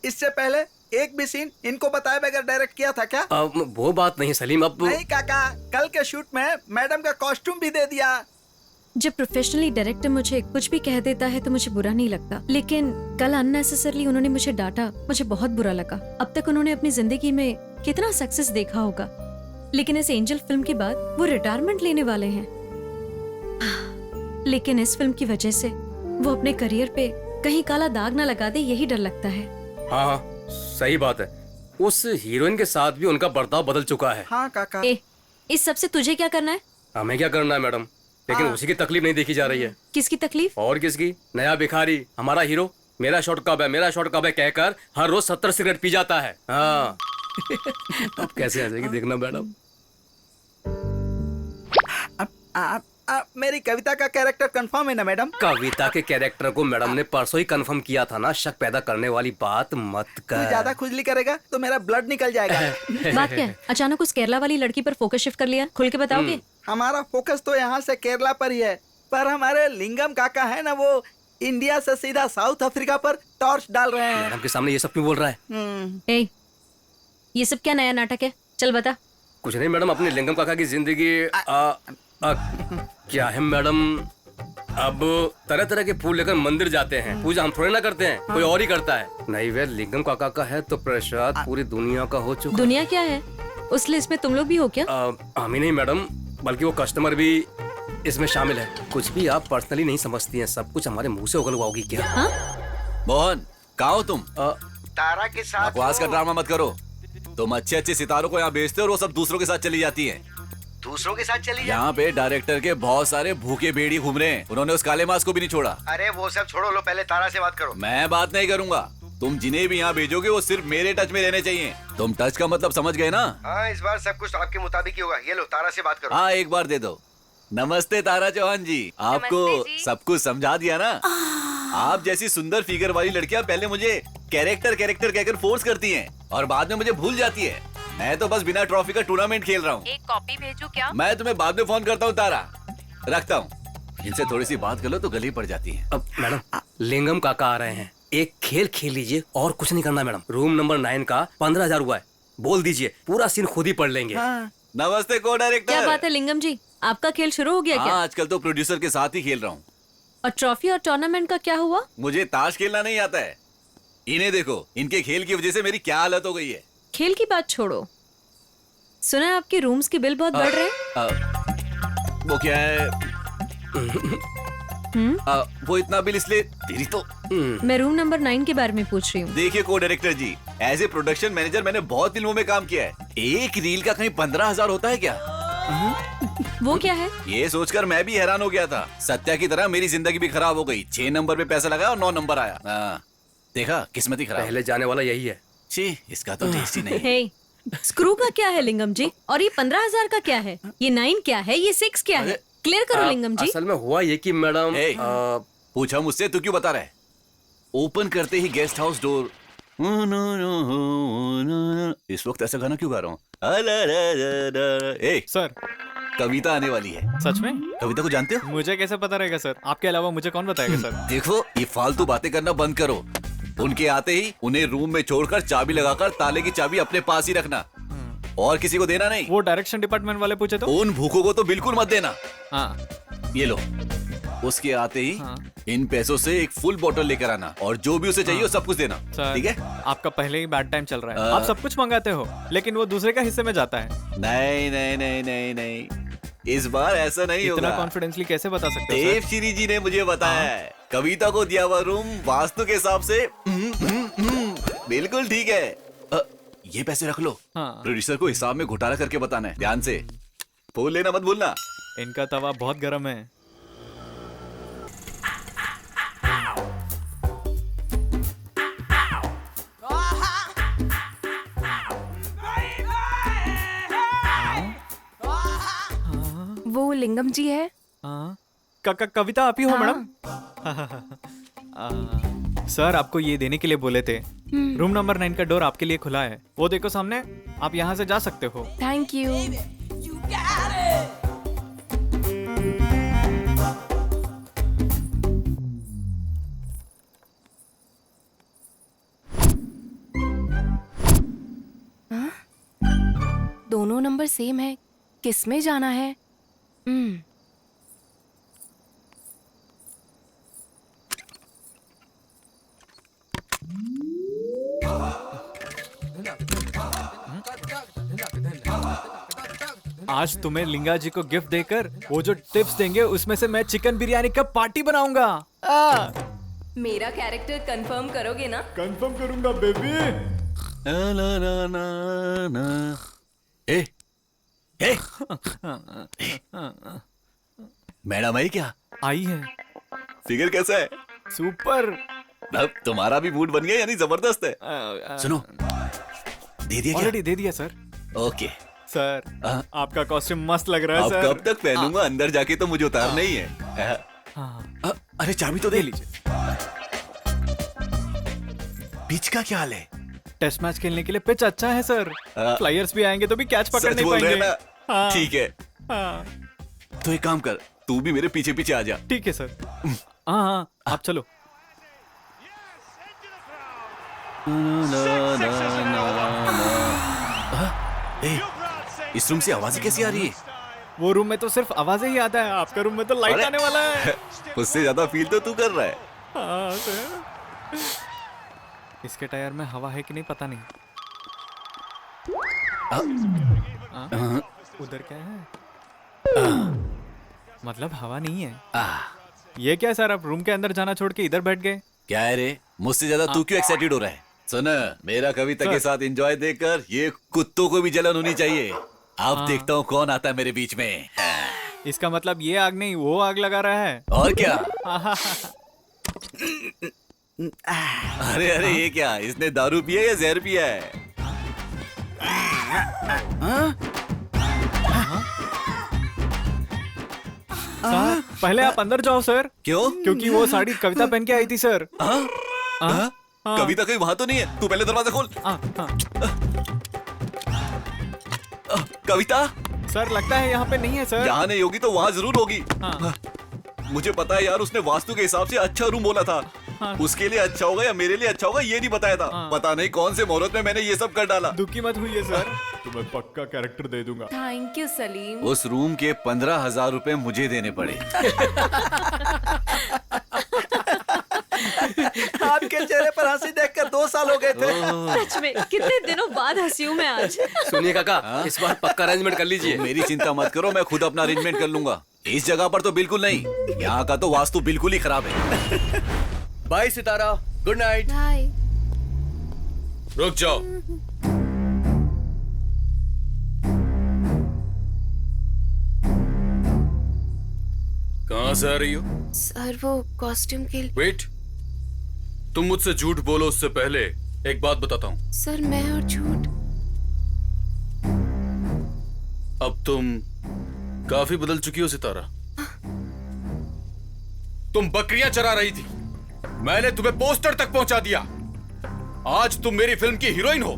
इससे पहले एक भी सीन इनको बताए बगैर डायरेक्ट किया था क्या? वो बात नहीं सलीम, अब नहीं काका, कल के शूट में मैडम का कॉस्ट्यूम भी दे दिया। जब प्रोफेशनली डायरेक्टर मुझे कुछ भी कह देता है तो मुझे बुरा नहीं लगता, लेकिन कल अननेसेसरली उन्होंने मुझे डांटा, मुझे बहुत बुरा लगा। अब तक उन्होंने अपनी जिंदगी में कितना सक्सेस देखा होगा, लेकिन इस एंजल फिल्म के बाद वो रिटायरमेंट लेने वाले हैं। लेकिन इस फिल्म की वजह से वो अपने करियर पे कहीं काला दाग ना लगा दे, यही डर लगता है। हाँ, सही बात है। उस हीरोइन के साथ भी उनका बर्ताव बदल चुका है। हाँ काका। इस सब से तुझे क्या करना है? हमें क्या करना है मैडम, लेकिन उसी की तकलीफ नहीं देखी जा रही है। किसकी तकलीफ? और किसकी? नया भिखारी, हमारा हीरो मेरा शॉट कब है, मेरा शॉट कब है कहकर हर रोज 70 सिगरेट पी जाता है। हाँ। अब कैसे आ जाएगी देखना मैडम। मेरी कविता का कैरेक्टर कंफर्म है ना मैडम? कविता के कैरेक्टर को मैडम ने परसों ही कंफर्म किया था ना, शक पैदा करने वाली बात मत कर। तू ज्यादा खुजली करेगा तो मेरा ब्लड निकल जाएगा। बात क्या है? अचानक उस केरला वाली लड़की पर फोकस शिफ्ट कर लिया, खुल के बताओगे? हमारा फोकस तो यहाँ से केरला पर ही है, पर हमारे लिंगम काका है ना, वो इंडिया से सीधा साउथ अफ्रीका पर टॉर्च डाल रहे हैं। मैडम के सामने ये सब क्यों बोल रहा है? ये सब क्या नया नाटक है? चल बता। कुछ नहीं मैडम, अपने लिंगम काका की जिंदगी क्या है मैडम, अब तरह तरह के फूल लेकर मंदिर जाते हैं, पूजा हम थोड़े ना करते हैं, कोई और ही करता है। नहीं वे लिंगम काका का है तो प्रसाद पूरी दुनिया का हो चुका। दुनिया क्या है? उस लिस्ट में तुम लोग भी हो क्या? हम ही नहीं मैडम, बल्कि वो कस्टमर भी इसमें शामिल है। कुछ भी आप पर्सनली नहीं समझती हैं, सब कुछ हमारे मुंह से उगलवाओगी क्या? मोहन, कहाँ हो तुम? तारा के साथ बकवास का ड्रामा मत करो। तुम अच्छे अच्छे सितारों को यहाँ बेचते हो और वो सब दूसरों के साथ चली जाती हैं। दूसरों के साथ चली यहाँ पे डायरेक्टर के बहुत सारे भूखे भेड़ी घूम रहे हैं, उन्होंने उस काले मास को भी नहीं छोड़ा। अरे वो सब छोड़ो, लो पहले तारा से बात करो। मैं बात नहीं करूंगा, तुम जिन्हें भी यहाँ भेजोगे वो सिर्फ मेरे टच में रहने चाहिए। तुम टच का मतलब समझ गए ना? हाँ, इस बार सब कुछ आपके मुताबिक ही होगा। ये लो तारा से बात करो। हाँ, एक बार दे दो। नमस्ते तारा चौहान जी, आपको सब कुछ समझा दिया ना? आप जैसी सुंदर फिगर वाली लड़कियाँ पहले मुझे कैरेक्टर कैरेक्टर कहकर फोर्स करती हैं और बाद में मुझे भूल जाती है। मैं तो बस बिना ट्रॉफी का टूर्नामेंट खेल रहा हूँ। एक कॉपी भेजूं क्या? मैं तुम्हें बाद में फोन करता हूँ तारा, रखता हूँ। इनसे थोड़ी सी बात कर लो तो गली पड़ जाती है। अब मैडम लिंगम काका आ रहे हैं, एक खेल खेल लीजिए और कुछ नहीं करना मैडम। रूम नंबर 9 का 15,000 हुआ है, बोल दीजिए, पूरा सीन खुद ही पढ़ लेंगे। नमस्ते को डायरेक्टर। क्या बात है लिंगम जी, आपका खेल शुरू हो गया क्या? आजकल तो प्रोड्यूसर के साथ ही खेल रहा हूँ। और ट्रॉफी और टूर्नामेंट का क्या हुआ? मुझे ताश खेलना नहीं आता है। इन्हें देखो, इनके खेल की वजह से मेरी क्या हालत हो गई है। खेल की बात छोड़ो, सुना है आपके रूम्स के बिल बहुत बढ़ रहे हैं। वो क्या है? वो इतना बिल इसलिए तेरी तो। मैं रूम नंबर 9 के बारे में पूछ रही हूँ। देखिए को director ji, as a production manager मैंने बहुत फिल्मों में काम किया है, एक रील का कहीं 15,000 होता है क्या? वो क्या है? ये सोचकर मैं भी हैरान हो गया था। सत्या की तरह मेरी जिंदगी भी खराब हो गई। 6 नंबर पे पैसा लगाया और 9 नंबर आया। देखा, किस्मत ही खराब। पहले जाने वाला यही है। छी, इसका तो टेस्ट ही नहीं है। हे, स्क्रू का क्या है लिंगम जी? और ये 15,000 का क्या है? ये 9 क्या है? ये 6 क्या है? क्लियर करो लिंगम जी। असल में हुआ ये कि मैडम पूछा मुझसे, तू क्यों बता रहा है? ओपन करते ही गेस्ट हाउस डोर। इस वक्त ऐसा गाना क्यों गा रहा हूँ? सर, कविता आने वाली है। सच में? कविता को जानते हो? मुझे कैसे पता रहेगा सर? आपके अलावा मुझे कौन बताएगा सर? देखो, ये फालतू बातें करना बंद करो। उनके आते ही उन्हें रूम में छोड़कर चाबी लगाकर ताले की चाबी अपने पास ही रखना और किसी को देना नहीं। वो डायरेक्शन डिपार्टमेंट वाले पूछे तो? उन भूखों को तो बिल्कुल मत देना। हाँ। ये लो, उसके आते ही इन पैसों से एक फुल बोतल लेकर आना और जो भी उसे चाहिए वो सब कुछ देना, ठीक है? आपका पहले ही बैड टाइम चल रहा है। आप सब कुछ मंगाते हो लेकिन वो दूसरे का हिस्से में जाता है। नहीं नहीं नहीं नहीं नहीं, इस बार ऐसा नहीं होगा। इतना कॉन्फिडेंटली कैसे बता सकते हो? देव श्री जी ने मुझे बताया है। कविता को दिया हुआ रूम वास्तु के हिसाब से बिल्कुल ठीक है। ये पैसे रख लो। प्रोड्यूसर को हिसाब में घोटाला करके बताना है, ध्यान से। फूल लेना मत भूलना। इनका तवा बहुत गर्म है। वो लिंगम जी है। कविता आप ही हो मैडम? सर आपको ये देने के लिए बोले थे। रूम नंबर 9 का डोर आपके लिए खुला है, वो देखो सामने, आप यहाँ से जा सकते हो। Thank you. दोनों नंबर सेम है, किस में जाना है? आज तुम्हें लिंगा जी को गिफ्ट देकर वो जो टिप्स देंगे उसमें से मैं चिकन बिरयानी का पार्टी बनाऊंगा। मेरा कैरेक्टर कंफर्म करोगे ना? कंफर्म करूंगा बेबी। ए, ए, मैडम आई क्या? आई है। फिगर कैसा है? सुपर। अब तुम्हारा भी मूड बन गया, यानी जबरदस्त है। सुनो, दे दिया क्या? ऑलरेडी दे दिया सर। ओके सर, आपका कॉस्ट्यूम मस्त लग रहा है अब सर। कब तक पहनूंगा? अंदर जाके तो मुझे उतारना ही है। अरे चाबी तो दे लीजिए। पिच का क्या हाल है? टेस्ट मैच खेलने के लिए पिच अच्छा है सर। फ्लायर्स भी आएंगे तो भी कैच पकड़ सच नहीं बोल रहे पाएंगे। हैं ना? ठीक है, हाँ। तो एक काम कर, तू भी मेरे पीछे पीछे आ जा। ठीक है सर। हाँ, आप चलो। इस रूम से आवाजें कैसी आ रही है? वो रूम में तो सिर्फ आवाजें ही आता है, आपका रूम में तो लाइट अरे! आने वाला है। उससे ज्यादा फील तो तू कर रहा है। हाँ सर। इसके टायर में हवा है कि नहीं पता नहीं। उधर क्या है? मतलब हवा नहीं है। ये क्या सर, आप रूम के अंदर जाना छोड़ के इधर बैठ गए? क्या है रे, मुझसे ज्यादा तू क्यों एक्साइटेड हो रहा है? सुन, मेरा कविता के साथ एंजॉय देकर ये कुत्तों को भी जलन होनी चाहिए। अब देखता हूँ कौन आता है मेरे बीच में। इसका मतलब ये आग नहीं, वो आग लगा रहा है। और क्या? अरे अरे, ये क्या, इसने दारू पिया या जहर पिया है? सर, पहले आप अंदर जाओ सर। क्यों? क्योंकि वो साड़ी कविता पहन के आई थी सर। कविता कहीं वहां तो नहीं है? तू पहले दरवाजा खोल। कविता सर, लगता है यहाँ पे नहीं है सर। यहाँ नहीं होगी तो वहाँ जरूर होगी। मुझे पता है यार, उसने वास्तु के हिसाब से अच्छा रूम बोला था। उसके लिए अच्छा होगा या मेरे लिए अच्छा होगा ये नहीं बताया था। पता नहीं कौन से मुहूर्त में मैंने ये सब कर डाला। दुखी मत हुई सर, तुम्हें पक्का कैरेक्टर दे दूंगा। Thank you Salim. उस रूम के 15,000 रुपए मुझे देने पड़े। आपके चेहरे पर हंसी देखकर 2 साल हो गए थे। सच में कितने दिनों बाद हंसी हूँ मैं आज। सुनिए काका, इस बार पक्का अरेंजमेंट कर लीजिए। मेरी चिंता मत करो, मैं खुद अपना अरेंजमेंट कर लूंगा। इस जगह पर तो बिल्कुल नहीं, यहाँ का तो वास्तु बिल्कुल ही खराब है। बाय सितारा, गुड नाइट। बाय। रुक जाओ। कहाँ से आ रही हो? सर, वो कॉस्ट्यूम के लिए। वेट, तुम मुझसे झूठ बोलो उससे पहले एक बात बताता हूँ। सर, मैं और झूठ। अब तुम काफी बदल चुकी हो सितारा। तुम बकरियां चरा रही थी, मैंने तुम्हें पोस्टर तक पहुंचा दिया। आज तुम मेरी फिल्म की हीरोइन हो।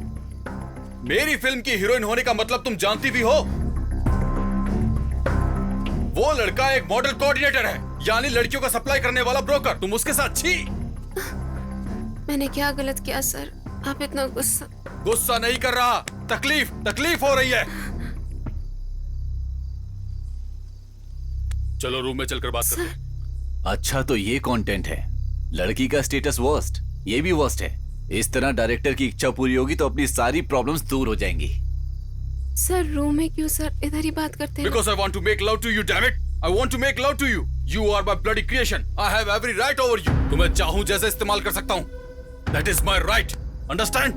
मेरी फिल्म की हीरोइन होने का मतलब तुम जानती भी हो। वो लड़का एक मॉडल कोऑर्डिनेटर है, यानी लड़कियों का सप्लाई करने वाला ब्रोकर। तुम उसके साथ छी। मैंने क्या गलत किया सर? आप इतना गुस्सा नहीं कर रहा, तकलीफ हो रही है। चलो रूम में चलकर बात करते हैं। अच्छा, तो ये कंटेंट है। लड़की का स्टेटस वर्स्ट, ये भी वर्स्ट है। इस तरह डायरेक्टर की इच्छा पूरी होगी तो अपनी सारी प्रॉब्लम्स दूर हो जाएंगी। सर, रूम में क्यों सर? इधर ही बात करते हैं। Because I want to make love to you, damn it! I want to make love to you. You are my bloody creation. I have every right over you. तुम्हें चाहूं जैसे इस्तेमाल कर सकता हूं। That is my right. Understand?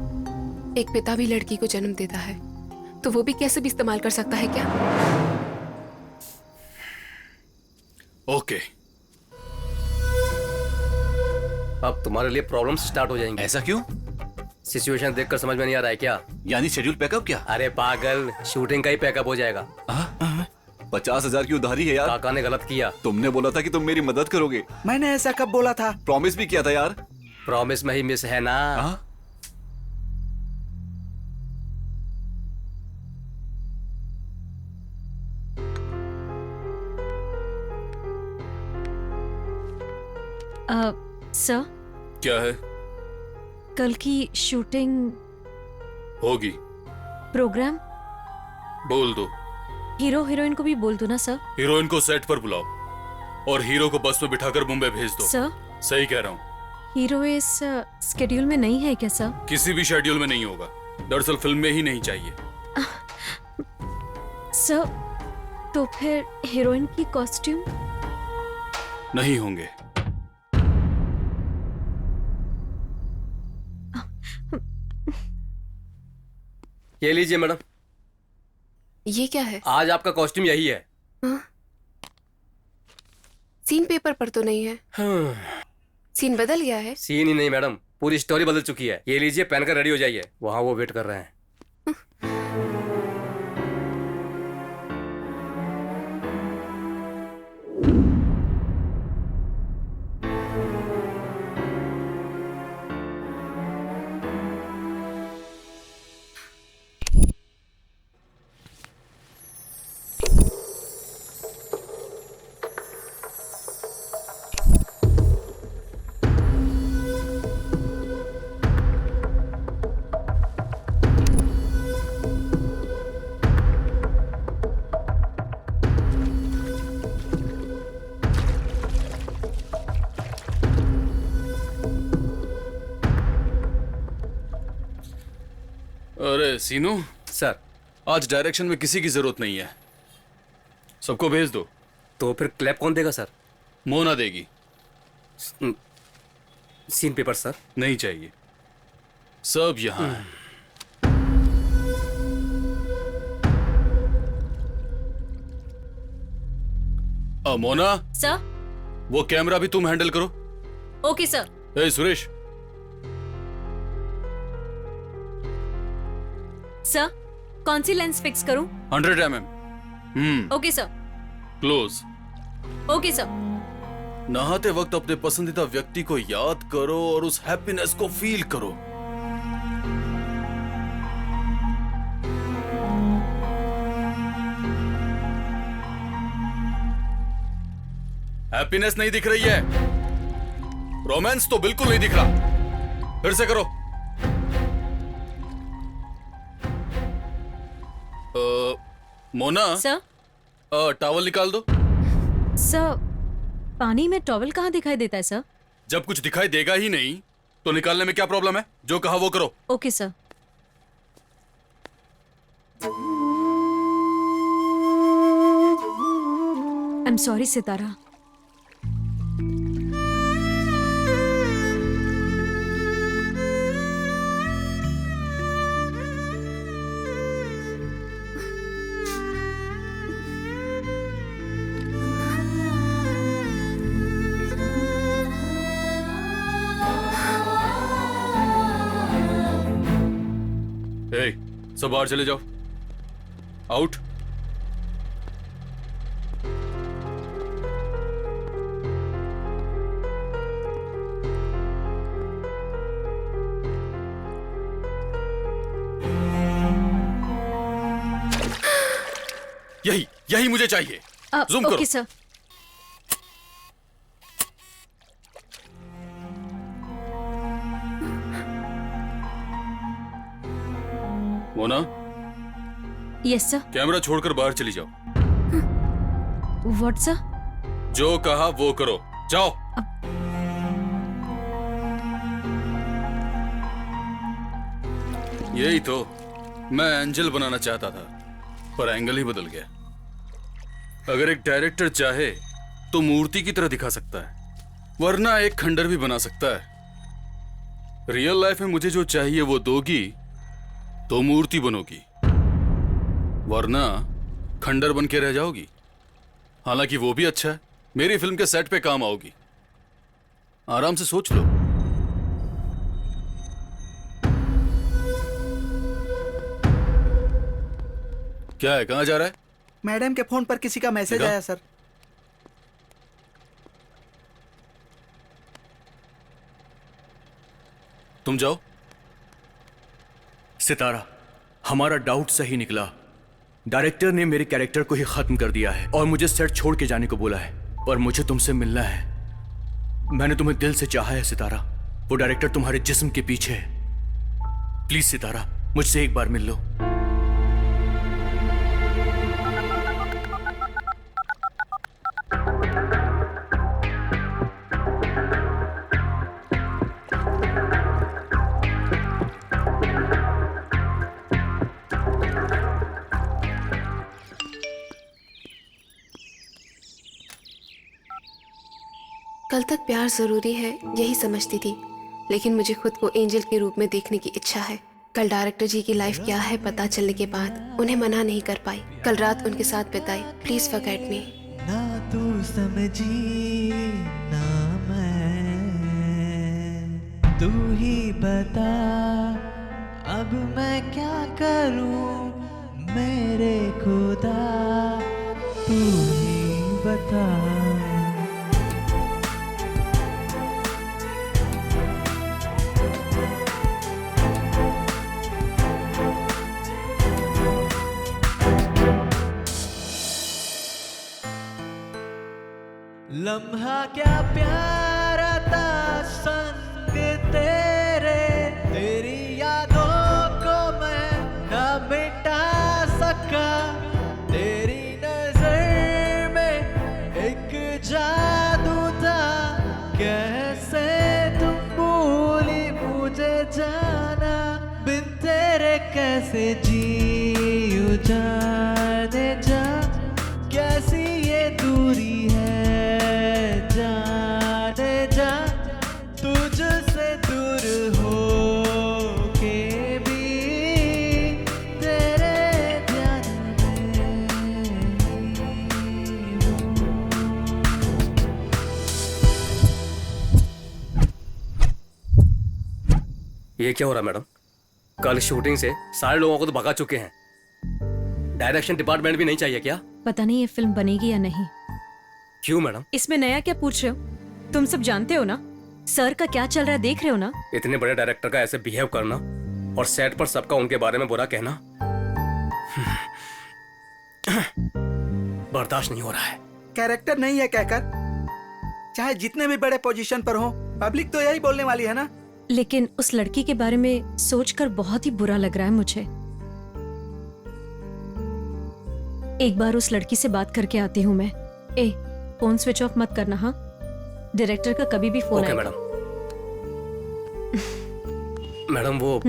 एक पिता भी लड़की को जन्म देता है, तो वो भी कैसे भी इस्तेमाल कर सकता है क्या? Okay. अब तुम्हारे लिए प्रॉब्लम्स स्टार्ट हो जाएंगी। ऐसा क्यों? सिचुएशन देखकर समझ में नहीं आ रहा है क्या? यानी शेड्यूल पैकअप क्या? अरे पागल, शूटिंग का ही पैकअप हो जाएगा। 50,000 की उधारी है यार। काका ने गलत किया। तुमने बोला था कि तुम मेरी मदद करोगे। मैंने ऐसा कब बोला था? प्रॉमिस भी किया था यार। प्रॉमिस में ही मिस है ना। सर, क्या है? कल की शूटिंग होगी। प्रोग्राम बोल दो। हीरो हीरोइन को भी बोल दो ना सर। हीरोइन को सेट पर बुलाओ और हीरो को बस में बिठाकर मुंबई भेज दो। सर सही कह रहा हूँ। हीरो इस स्केड्यूल में नहीं है क्या सर? किसी भी शेड्यूल में नहीं होगा, दरअसल फिल्म में ही नहीं चाहिए। सर तो फिर हीरोइन की कॉस्ट्यूम? नहीं होंगे। ये लीजिए मैडम। ये क्या है? आज आपका कॉस्ट्यूम यही है। सीन पेपर पर तो नहीं है। सीन बदल गया है। सीन ही नहीं मैडम, पूरी स्टोरी बदल चुकी है। ये लीजिए, पहनकर रेडी हो जाइए, वहां वो वेट कर रहे हैं। अरे सीनू सर, आज डायरेक्शन में किसी की जरूरत नहीं है, सबको भेज दो। तो फिर क्लैप कौन देगा सर? मोना देगी। Scene paper sir? नहीं चाहिए, सब यहाँ है। मोना सर। वो कैमरा भी तुम हैंडल करो। Okay sir. ए सुरेश। सर कौन सी लेंस फिक्स करूं? 100 mm। Okay sir. Close. Okay sir. नहाते वक्त अपने पसंदीदा व्यक्ति को याद करो और उस हैप्पीनेस को फील करो। हैप्पीनेस नहीं दिख रही है, रोमांस तो बिल्कुल नहीं दिख रहा। फिर से करो। मोना सर। टॉवल निकाल दो। सर पानी में टॉवल कहाँ दिखाई देता है सर? जब कुछ दिखाई देगा ही नहीं तो निकालने में क्या प्रॉब्लम है? जो कहा वो करो। Okay sir. I am sorry Sitara. सब बाहर चले जाओ। आउट। यही मुझे चाहिए। जूम करो। Okay sir. Mona. Yes sir. Camera छोड़कर बाहर चली जाओ। What sir? जो कहा वो करो, जाओ। यही तो मैं एंजल बनाना चाहता था, पर एंगल ही बदल गया। अगर एक डायरेक्टर चाहे तो मूर्ति की तरह दिखा सकता है, वरना एक खंडर भी बना सकता है। रियल लाइफ में मुझे जो चाहिए वो दोगी तो मूर्ति बनोगी, वरना खंडर बन के रह जाओगी। हालांकि वो भी अच्छा है, मेरी फिल्म के सेट पे काम आओगी। आराम से सोच लो। क्या है, कहां जा रहा है? मैडम के फोन पर किसी का मैसेज आया सर। तुम जाओ। सितारा, हमारा डाउट सही निकला। डायरेक्टर ने मेरे कैरेक्टर को ही खत्म कर दिया है और मुझे सेट छोड़ के जाने को बोला है, पर मुझे तुमसे मिलना है। मैंने तुम्हें दिल से चाहा है सितारा। वो डायरेक्टर तुम्हारे जिस्म के पीछे है। प्लीज सितारा, मुझसे एक बार मिल लो। कल तक प्यार जरूरी है यही समझती थी, लेकिन मुझे खुद को एंजल के रूप में देखने की इच्छा है। कल डायरेक्टर जी की लाइफ क्या है पता चलने के बाद उन्हें मना नहीं कर पाई। कल रात उनके साथ बिताई। Please forget me. ना तू समझी ना मैं, तू ही बता अब मैं क्या करूं मेरे खुदा, तू ही बता। लम्हा क्या प्यारा था संग तेरे, तेरी यादों को मैं न मिटा सका। तेरी नजर में एक जादू था, कैसे तुम भूली मुझे जाना। बिन तेरे कैसे जीऊं जाने जा, कैसी ये दूरी जाने जा। तुझसे दूर हो के भी तेरे ध्यान में ये क्या हो रहा है मैडम? कल शूटिंग से सारे लोगों को तो भगा चुके हैं। डायरेक्शन डिपार्टमेंट भी नहीं चाहिए क्या? पता नहीं ये फिल्म बनेगी या नहीं। क्यों मैडम? इसमें नया क्या पूछ रहे हो? तुम सब जानते हो ना सर का क्या चल रहा है, देख रहे हो ना। इतने बड़े डायरेक्टर का ऐसे बिहेव करना और सेट पर सबका उनके बारे में बुरा कहना बर्दाश्त नहीं हो रहा है। कैरेक्टर नहीं है कहकर चाहे जितने भी बड़े पोजीशन पर हो, पब्लिक तो यही बोलने वाली है ना। लेकिन उस लड़की के बारे में सोचकर बहुत ही बुरा लग रहा है मुझे। एक बार उस लड़की से बात करके आती हूँ मैं। ए, फोन स्विच ऑफ मत करना। हाँ, डायरेक्टर का कभी भी फोन आएगा। मैडम वो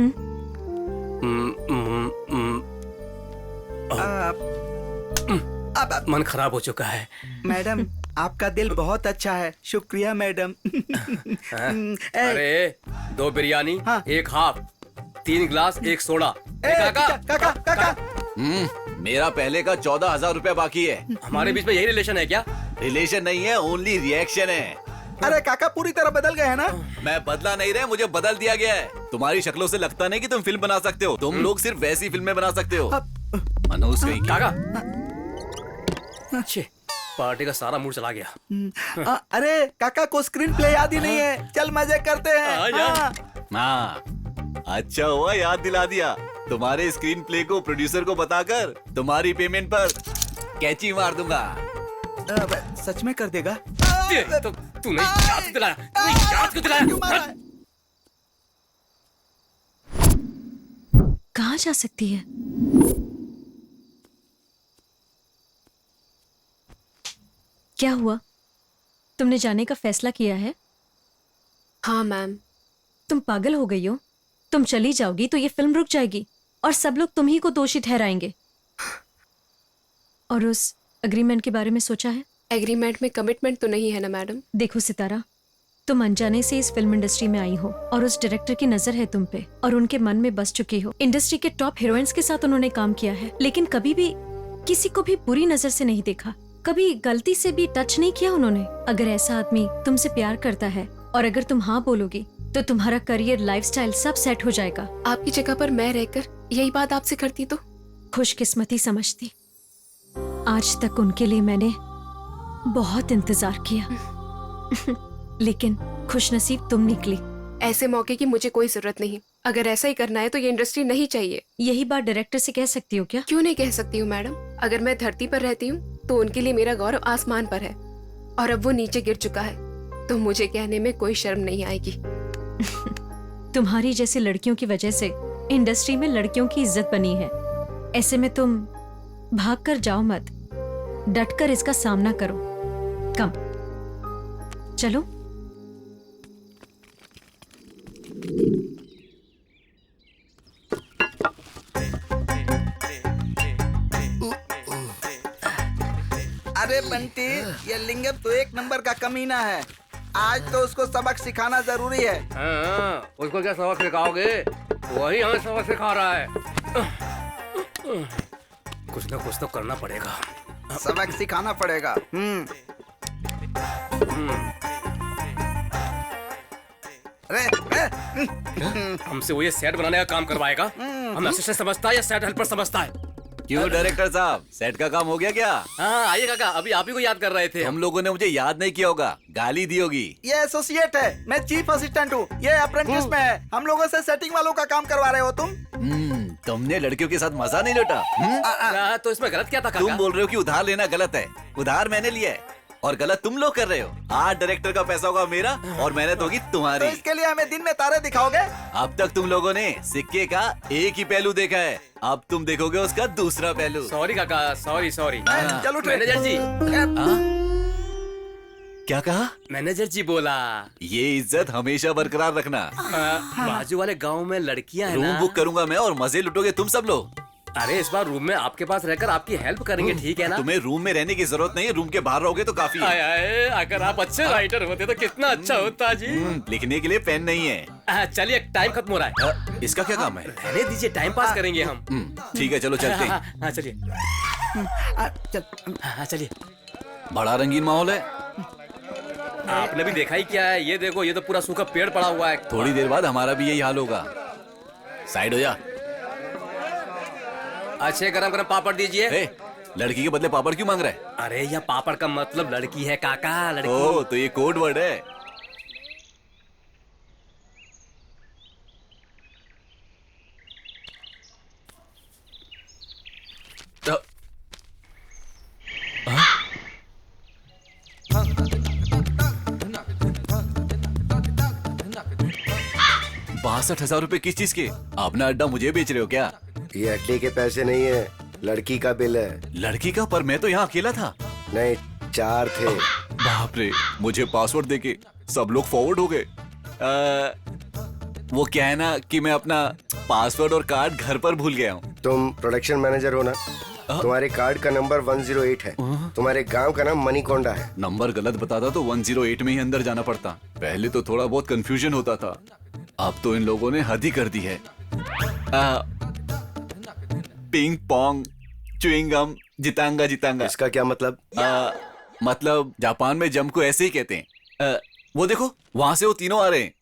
मन खराब हो चुका है। मैडम आपका दिल बहुत अच्छा है, शुक्रिया मैडम। अरे 2 बिरयानी, हाँ। 1 हाफ, 3 गिलास, 1 सोडा। काका मेरा पहले का 14,000 रुपया बाकी है। हमारे बीच में यही रिलेशन है क्या? रिलेशन नहीं है, ओनली रिएक्शन है। अरे काका पूरी तरह बदल गए हैं ना। मैं बदला नहीं रहे, मुझे बदल दिया गया है। तुम्हारी शक्लों से लगता नहीं कि तुम फिल्म बना सकते हो। तुम लोग सिर्फ वैसी फिल्में बना सकते हो। मनोज कहीं काका पार्टी का सारा मूड चला गया। अरे काका को स्क्रीन प्ले याद ही नहीं है, चल मजे करते हैं। हाँ, अच्छा हुआ याद दिला दिया। तुम्हारे स्क्रीन प्ले को प्रोड्यूसर को बताकर तुम्हारी पेमेंट पर कैची मार दूंगा। सच में कर देगा? तो तूने याद क्यों दिलाया? याद क्यों दिलाया? कहाँ जा सकती है? क्या हुआ? तुमने जाने का फैसला किया है? हाँ मैम। तुम पागल हो गई हो? तुम चली जाओगी तो ये फिल्म रुक जाएगी और सब लोग तुम ही को दोषी ठहराएंगे। और उस एग्रीमेंट के बारे में सोचा है? एग्रीमेंट में कमिटमेंट तो नहीं है ना मैडम। देखो सितारा, तुम अनजाने से इस फिल्म इंडस्ट्री में आई हो और उस डायरेक्टर की नजर है तुम पे और उनके मन में बस चुकी हो। इंडस्ट्री के टॉप हीरोइंस के साथ उन्होंने काम किया है, लेकिन कभी भी किसी को भी बुरी नजर से नहीं देखा, कभी गलती से भी टच नहीं किया उन्होंने। अगर ऐसा आदमी तुमसे प्यार करता है और अगर तुम हाँ बोलोगी तो तुम्हारा करियर, लाइफस्टाइल सब सेट हो जाएगा। आपकी जगह पर मैं रहकर यही बात आपसे करती तो खुशकिस्मती समझती। आज तक उनके लिए मैंने बहुत इंतजार किया लेकिन खुशनसीब तुम निकली। ऐसे मौके की मुझे कोई जरूरत नहीं। अगर ऐसा ही करना है तो ये इंडस्ट्री नहीं चाहिए। यही बात डायरेक्टर से कह सकती हो क्या? क्यों नहीं कह सकती हूँ मैडम। अगर मैं धरती पर रहती हूँ तो उनके लिए मेरा गौरव आसमान पर है और अब वो नीचे गिर चुका है तो मुझे कहने में कोई शर्म नहीं आएगी। तुम्हारी जैसी लड़कियों की वजह से इंडस्ट्री में लड़कियों की इज्जत बनी है। ऐसे में तुम भाग कर जाओ मत, डटकर इसका सामना करो। कम चलो। अरे बंटी, ये लिंगम तो एक नंबर का कमीना है। आज तो उसको सबक सिखाना जरूरी है। हाँ, उसको क्या सबक सिखाओगे? वही हमें सबक सिखा रहा है। कुछ ना कुछ तो करना पड़ेगा। सबक सिखाना पड़ेगा। हमसे वो ये सेट बनाने का काम करवाएगा। हम असिस्टेंट समझता है या सेट हेल्पर समझता है? क्यों डायरेक्टर साहब, सेट का काम हो गया क्या? हाँ आइए काका, अभी आप ही को याद कर रहे थे। हम लोगों ने मुझे याद नहीं किया होगा, गाली दी होगी। ये एसोसिएट है, मैं चीफ असिस्टेंट हूँ। ये अप्रेंटिस में है। हम लोगों से सेटिंग वालों का काम करवा रहे हो तुम। तुमने लड़कियों के साथ मजा नहीं लूटा? तो इसमें गलत क्या था काका? तुम बोल रहे हो कि उधार लेना गलत है। उधार मैंने लिया है और गलत तुम लोग कर रहे हो। आज डायरेक्टर का पैसा होगा मेरा और मेहनत होगी तुम्हारी। तो इसके लिए हमें दिन में तारे दिखाओगे? अब तक तुम लोगों ने सिक्के का एक ही पहलू देखा है, अब तुम देखोगे उसका दूसरा पहलू। सॉरी काका, सॉरी। चलो मैनेजर जी। क्या कहा? मैनेजर जी बोला ये इज्जत हमेशा बरकरार रखना। बाजू वाले गांव में लड़कियां हैं रूम ना? बुक करूंगा मैं और मजे लुटोगे तुम सब लोग। अरे इस बार रूम में आपके पास रहकर आपकी हेल्प करेंगे, ठीक है ना? तुम्हें रूम में रहने की जरूरत नहीं है, रूम के बाहर रहोगे तो काफी है। अगर आप अच्छे राइटर होते तो कितना अच्छा होता जी। लिखने के लिए पेन नहीं है। चलिए टाइम खत्म हो रहा है। इसका क्या काम है? रहने दीजिए, टाइम पास करेंगे हम। ठीक है चलो चलते हैं। हाँ चलिए। हाँ चलिए। बड़ा रंगीन माहौल है। आपने भी देखा ही क्या है, ये देखो, ये तो पूरा सूखा पेड़ पड़ा हुआ है। थोड़ी देर बाद हमारा भी यही हाल होगा। साइड हो जा। अच्छे गरम गरम पापड़ दीजिए। लड़की के बदले पापड़ क्यों मांग रहा है? अरे यह पापड़ का मतलब लड़की है काका, लड़की। ओह, तो ये कोड वर्ड है। ₹62,000 किस चीज के? अपना अड्डा मुझे बेच रहे हो क्या? ये अड्डे के पैसे नहीं है, लड़की का बिल है। लड़की का? पर मैं तो यहाँ अकेला था। नहीं, 4 थे। बाप रे, मुझे पासवर्ड देके सब लोग फॉरवर्ड हो गए। वो क्या है ना कि मैं अपना पासवर्ड और कार्ड घर पर भूल गया हूँ। तुम प्रोडक्शन मैनेजर हो ना? तुम्हारे कार्ड का नंबर 108 है। तुम्हारे गांव का नाम मनीकोंडा है। नंबर गलत बताता तो 108 में ही अंदर जाना पड़ता। पहले तो थोड़ा बहुत कंफ्यूजन होता था, अब तो इन लोगों ने हद ही कर दी है। पिंग पोंग च्युइंगम जितांगा जितांगा। इसका क्या मतलब? मतलब जापान में जम को ऐसे ही कहते हैं। वो देखो वहां से वो तीनों आ रहे हैं।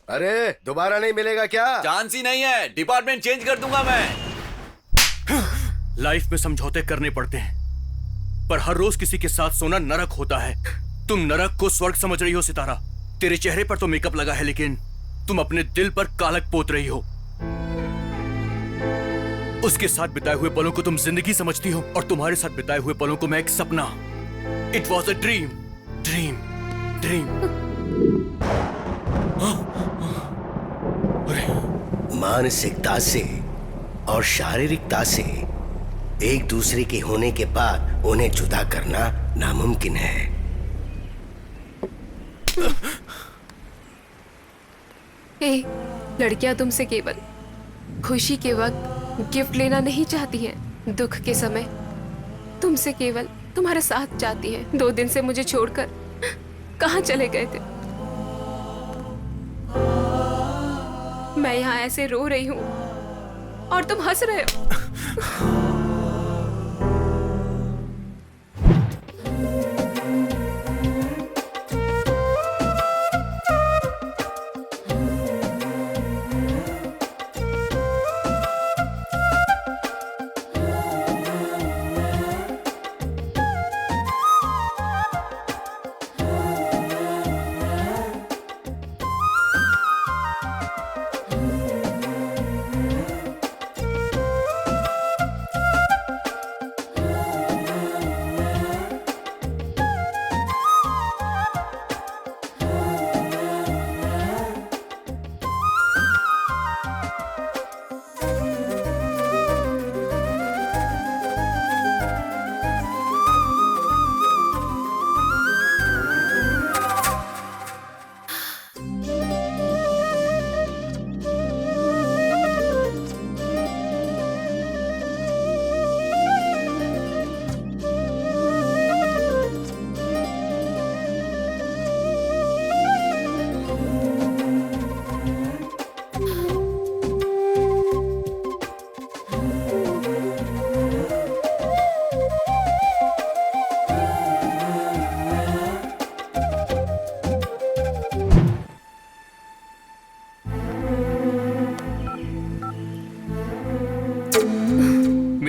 अरे दोबारा नहीं मिलेगा क्या? चांस ही नहीं है, डिपार्टमेंट चेंज कर दूंगा मैं। लाइफ में समझौते करने पड़ते हैं, पर हर रोज किसी के साथ सोना नरक होता है। तुम नरक को स्वर्ग समझ रही हो सितारा। तेरे चेहरे पर तो मेकअप लगा है, लेकिन तुम अपने दिल पर कालक पोत रही हो। उसके साथ बिताए हुए पलों को तुम जिंदगी समझती हो, और तुम्हारे साथ बिताए हुए पलों को मैं एक सपना। It was a dream, dream, dream. मानसिकता से और शारीरिकता से एक दूसरे के होने के बाद उन्हें जुदा करना नामुमकिन है। लड़कियां तुमसे केवल खुशी के वक्त गिफ्ट लेना नहीं चाहती हैं, दुख के समय तुमसे केवल तुम्हारा साथ चाहती हैं। 2 दिन से मुझे छोड़कर कहाँ चले गए थे? मैं यहाँ ऐसे रो रही हूँ और तुम हंस रहे हो।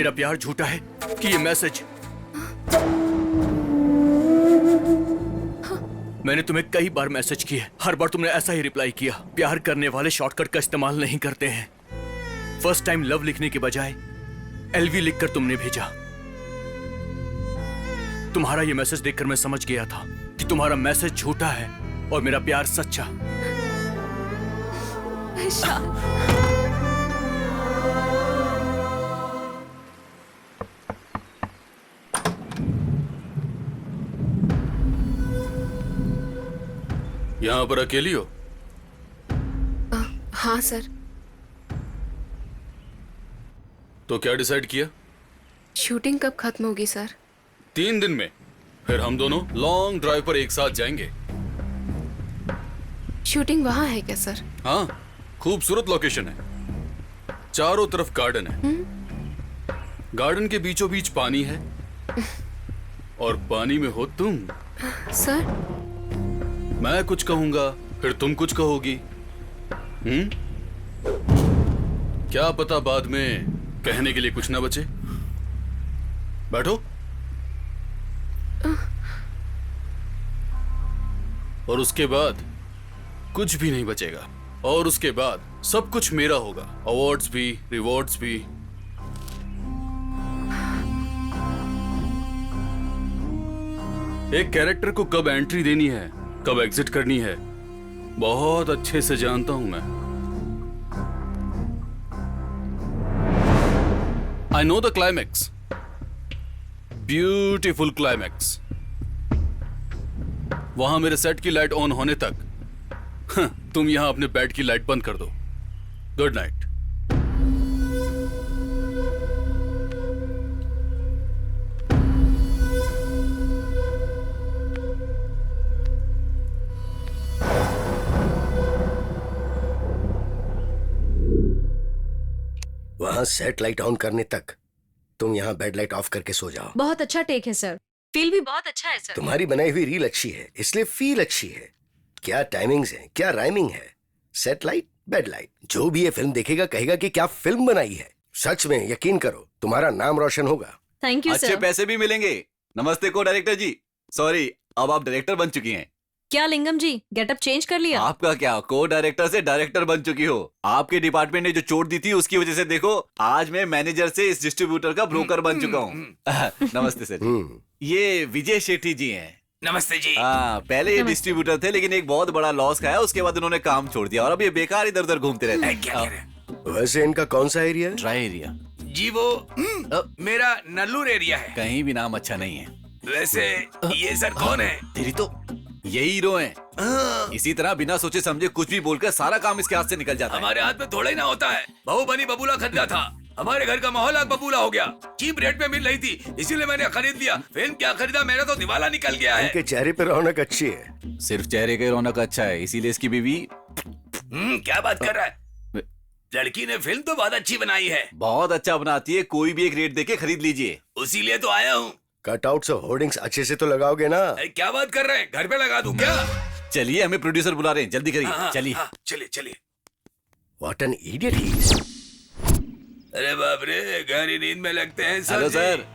मेरा प्यार झूठा है कि ये मैसेज? मैंने तुम्हें कई बार मैसेज किए, हर बार तुमने ऐसा ही रिप्लाई किया। प्यार करने वाले शॉर्टकट का इस्तेमाल नहीं करते हैं। फर्स्ट टाइम लव लिखने के बजाय LV लिखकर तुमने भेजा। तुम्हारा ये मैसेज देखकर मैं समझ गया था कि तुम्हारा मैसेज झूठा है और मेरा प्यार सच्चा। यहाँ पर अकेली हो? हाँ सर। तो क्या डिसाइड किया? शूटिंग कब खत्म होगी सर? 3 दिन में। फिर हम दोनों लॉन्ग ड्राइव पर एक साथ जाएंगे। शूटिंग वहाँ है क्या सर? हाँ, खूबसूरत लोकेशन है। चारों तरफ गार्डन है। गार्डन के बीचों बीच पानी है और पानी में हो तुम। सर मैं कुछ कहूंगा, फिर तुम कुछ कहोगी। क्या पता बाद में कहने के लिए कुछ ना बचे। बैठो। और उसके बाद कुछ भी नहीं बचेगा। और उसके बाद सब कुछ मेरा होगा। अवार्ड्स भी, रिवॉर्ड्स भी। एक कैरेक्टर को कब एंट्री देनी है, कब एग्जिट करनी है, बहुत अच्छे से जानता हूं मैं। I know the climax. Beautiful climax. वहां मेरे सेट की लाइट ऑन होने तक तुम यहां अपने बेड की लाइट बंद कर दो। Good night. वहां सेट लाइट ऑन करने तक तुम यहाँ बेड लाइट ऑफ करके सो जाओ। बहुत अच्छा टेक है सर। फील भी बहुत अच्छा है सर। तुम्हारी बनाई हुई रील अच्छी है, इसलिए फील अच्छी है। क्या टाइमिंग्स है, क्या राइमिंग है। सेट लाइट, बेड लाइट, जो भी ये फिल्म देखेगा कहेगा कि क्या फिल्म बनाई है। सच में यकीन करो, तुम्हारा नाम रोशन होगा। Thank you sir. अच्छे पैसे भी मिलेंगे। नमस्ते को डायरेक्टर जी। सॉरी, अब आप डायरेक्टर बन चुकी हैं। क्या लिंगम जी, गेटअप चेंज कर लिया? आपका क्या, को डायरेक्टर से डायरेक्टर बन चुकी हो। आपके डिपार्टमेंट ने जो चोट दी थी उसकी वजह से देखो आज मैं मैनेजर से इस डिस्ट्रीब्यूटर का ब्रोकर बन चुका हूँ। नमस्ते सर जी। ये विजय शेट्टी जी हैं। नमस्ते जी। हाँ, पहले ये डिस्ट्रीब्यूटर थे लेकिन एक बहुत बड़ा लॉस खाया, उसके बाद उन्होंने काम छोड़ दिया और अब ये बेकार इधर उधर घूमते रहते हैं। वैसे इनका कौन सा एरिया है? ड्राई एरिया जी, वो मेरा नल्लूर एरिया है। कहीं भी नाम अच्छा नहीं है। वैसे ये सर कौन है? तेरी तो यही हीरो हैं। इसी तरह बिना सोचे समझे कुछ भी बोलकर सारा काम इसके हाथ से निकल जाता है। हमारे हाथ में थोड़ा ही ना होता है। बहू बनी बबूला खरीदा था, हमारे घर का माहौल आज बबूला हो गया। चीप रेट में मिल रही थी, इसीलिए मैंने खरीद लिया। फिल्म क्या खरीदा, मेरा तो दिवाला निकल गया है। इनके चेहरे पे रौनक अच्छी है। सिर्फ चेहरे की रौनक अच्छा है, इसीलिए इसकी बीवी। क्या बात कर रहा है? लड़की ने फिल्म तो बहुत अच्छी बनाई है। बहुत अच्छा बनाती है, कोई भी एक रेट देके खरीद लीजिए। उसीलिए तो आया हूँ। कटआउट्स और होर्डिंग्स अच्छे से तो लगाओगे ना? क्या बात कर रहे हैं, घर पे लगा दूं क्या? चलिए, हमें प्रोड्यूसर बुला रहे हैं, जल्दी करिए। चलिए चलिए चलिए। What an idiot he is. अरे बाप रे, गहरी नींद में लगते हैं sir. Hello sir.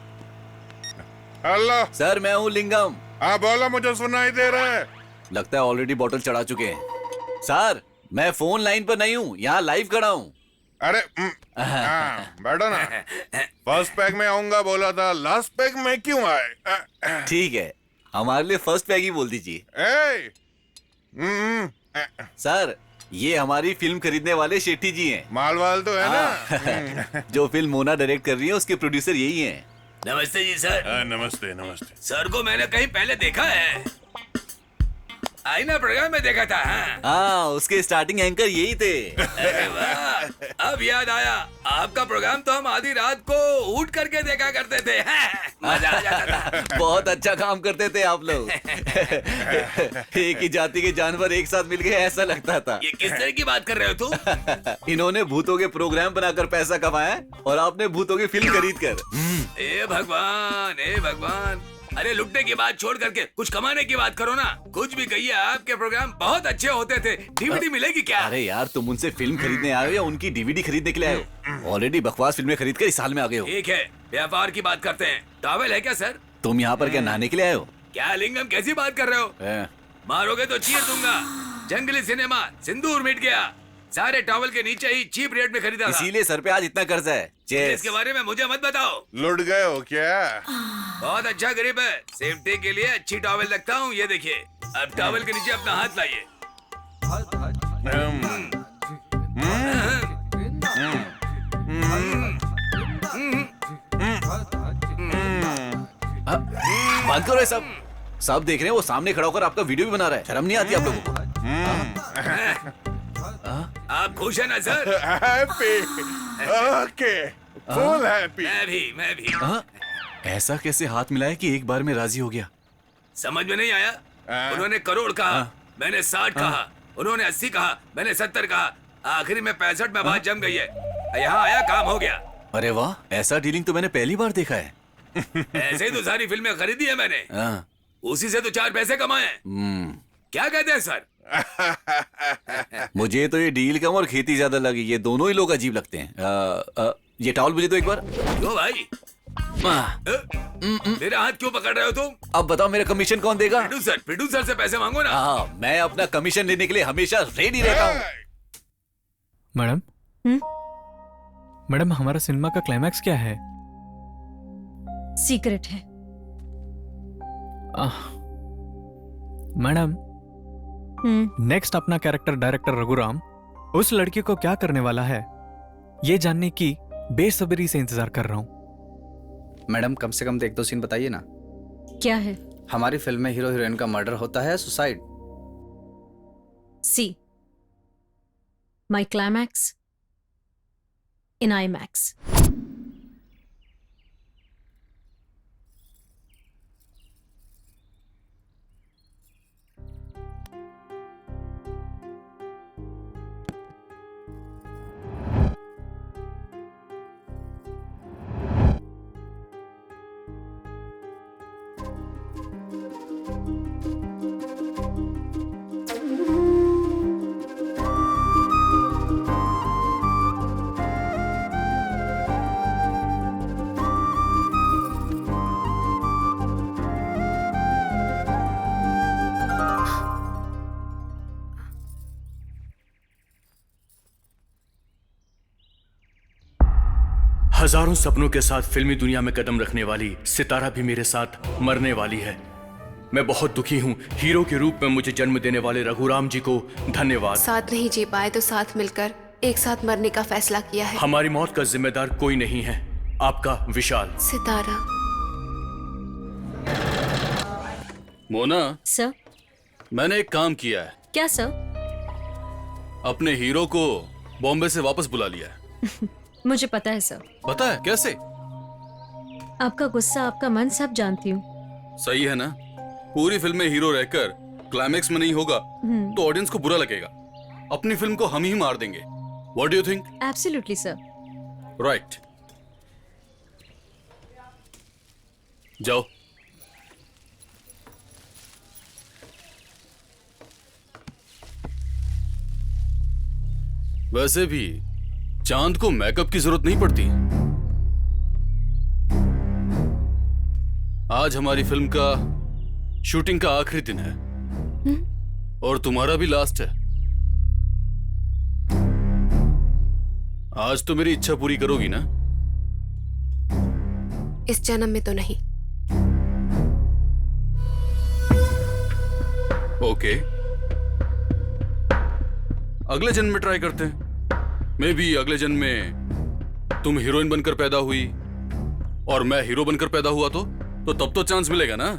Hello sir, मैं हूँ लिंगम। हाँ बोलो, मुझे सुनाई दे रहा है। लगता है ऑलरेडी बॉटल चढ़ा चुके हैं। सर, मैं फोन लाइन पर नहीं हूँ, यहाँ लाइव खड़ा हूँ। अरे बैठो ना। फर्स्ट पैक में आऊंगा बोला था, लास्ट पैक में क्यों आए? ठीक है, हमारे लिए फर्स्ट पैक ही बोल दीजिए। सर, ये हमारी फिल्म खरीदने वाले शेट्टी जी हैं। मालवाल तो है ना। जो फिल्म मोना डायरेक्ट कर रही है उसके प्रोड्यूसर यही हैं। नमस्ते जी सर। नमस्ते नमस्ते। सर को मैंने कहीं पहले देखा है, आईना प्रोग्राम में देखा था। हाँ, उसके स्टार्टिंग एंकर यही थे। अरे वाह, अब याद आया, आपका प्रोग्राम तो हम आधी रात को उठ करके देखा करते थे। मजा आ जाता था। बहुत अच्छा काम करते थे आप लोग। एक ही जाति के जानवर एक साथ मिल गए ऐसा लगता था। ये किस तरह की बात कर रहे हो तुम? इन्होंने भूतों के प्रोग्राम बनाकर पैसा कमाया और आपने भूतों की फिल्म खरीद कर। ए भगवान, ए भगवान, अरे लुटने की बात छोड़ करके कुछ कमाने की बात करो ना। कुछ भी कहिए, आपके प्रोग्राम बहुत अच्छे होते थे। डीवीडी मिलेगी क्या? अरे यार, तुम उनसे फिल्म खरीदने आए हो या उनकी डीवीडी खरीदने के लिए आए हो? ऑलरेडी बकवास फिल्में खरीद कर इस साल में आ गए हो। ठीक है, व्यापार की बात करते हैं। टॉवेल है क्या सर? तुम यहाँ पर क्या नहाने के लिए आए हो? क्या लिंगम, कैसी बात कर रहे हो? मारोगे तो चीर दूंगा। जंगली सिनेमा, सिंदूर मिट गया। सारे टॉवल के नीचे ही चीप रेट में खरीदा था। इसीलिए सर पे आज इतना कर्जा है। इसके बारे में मुझे मत बताओ। लुट गए हो क्या? बहुत अच्छा ग्रिप है। सेफ्टी के लिए अच्छी टॉवल रखता हूँ। ये देखिए, अब टॉवल के नीचे अपना हाथ लाइए। बात करो, सब देख रहे हैं। वो सामने खड़ा होकर आपका वीडियो भी बना रहा है। शर्म नहीं आती आप लोगों को? आप खुश है ना sir? Happy, okay, full happy. मैं भी। ऐसा कैसे हाथ मिलाया कि एक बार में राजी हो गया? समझ में नहीं आया? उन्होंने करोड़ कहा, मैंने 60 कहा। उन्होंने 80 कहा, मैंने 70 कहा। आखिरी में 65 में बात जम गई है। यहाँ आया, काम हो गया। अरे वाह, ऐसा डीलिंग तो मैंने पहली बार देखा है। ऐसे ही तो सारी फिल्में खरीदी है मैंने। उसी से तो 4 पैसे कमाए हैं। क्या कहते हैं सर? मुझे तो ये डील कम और खेती ज्यादा लगी। ये दोनों ही लोग अजीब लगते हैं। ये टॉवल मुझे तो एक बार। क्यों भाई? मेरा हाथ क्यों पकड़ रहे हो तुम? अब बताओ, मेरा कमीशन कौन देगा? प्रोड्यूसर से पैसे मांगो ना। हाँ, मैं अपना कमीशन लेने के लिए हमेशा रेडी रहता हूँ। मैडम, मैडम, हमारा सिनेमा का क्लाइमैक्स क्या है? सीक्रेट है। मैडम, नेक्स्ट अपना कैरेक्टर डायरेक्टर रघुराम उस लड़की को क्या करने वाला है, ये जानने की बेसब्री से इंतजार कर रहा हूँ। मैडम, कम से कम तो 1-2 सीन बताइए ना। क्या है? हमारी फिल्म में हीरो हीरोइन का मर्डर होता है, सुसाइड। सी माई क्लाइमैक्स इन IMAX। हजारों सपनों के साथ फिल्मी दुनिया में कदम रखने वाली सितारा भी मेरे साथ मरने वाली है। मैं बहुत दुखी हूँ। हीरो के रूप में मुझे जन्म देने वाले रघुराम जी को धन्यवाद। साथ नहीं जी पाए तो साथ मिलकर एक साथ मरने का फैसला किया है। हमारी मौत का जिम्मेदार कोई नहीं है, आपका विशाल। सितारा। मोना सर, मैंने एक काम किया है। क्या सर? अपने हीरो को बॉम्बे से वापस बुला लिया है। मुझे पता है सर। पता है कैसे? आपका गुस्सा, आपका मन सब जानती हूँ। सही है ना? पूरी फिल्म में हीरो रहकर क्लाइमेक्स में नहीं होगा तो ऑडियंस को बुरा लगेगा। अपनी फिल्म को हम ही मार देंगे। What do you think? Absolutely sir. Right, जाओ। वैसे भी चांद को मेकअप की जरूरत नहीं पड़ती। आज हमारी फिल्म का शूटिंग का आखिरी दिन है और तुम्हारा भी लास्ट है। आज तो मेरी इच्छा पूरी करोगी ना? इस जन्म में तो नहीं। ओके, अगले जन्म में ट्राई करते हैं। मे बी अगले जन्म में तुम हीरोइन बनकर पैदा हुई और मैं हीरो बनकर पैदा हुआ तो तब तो चांस मिलेगा ना?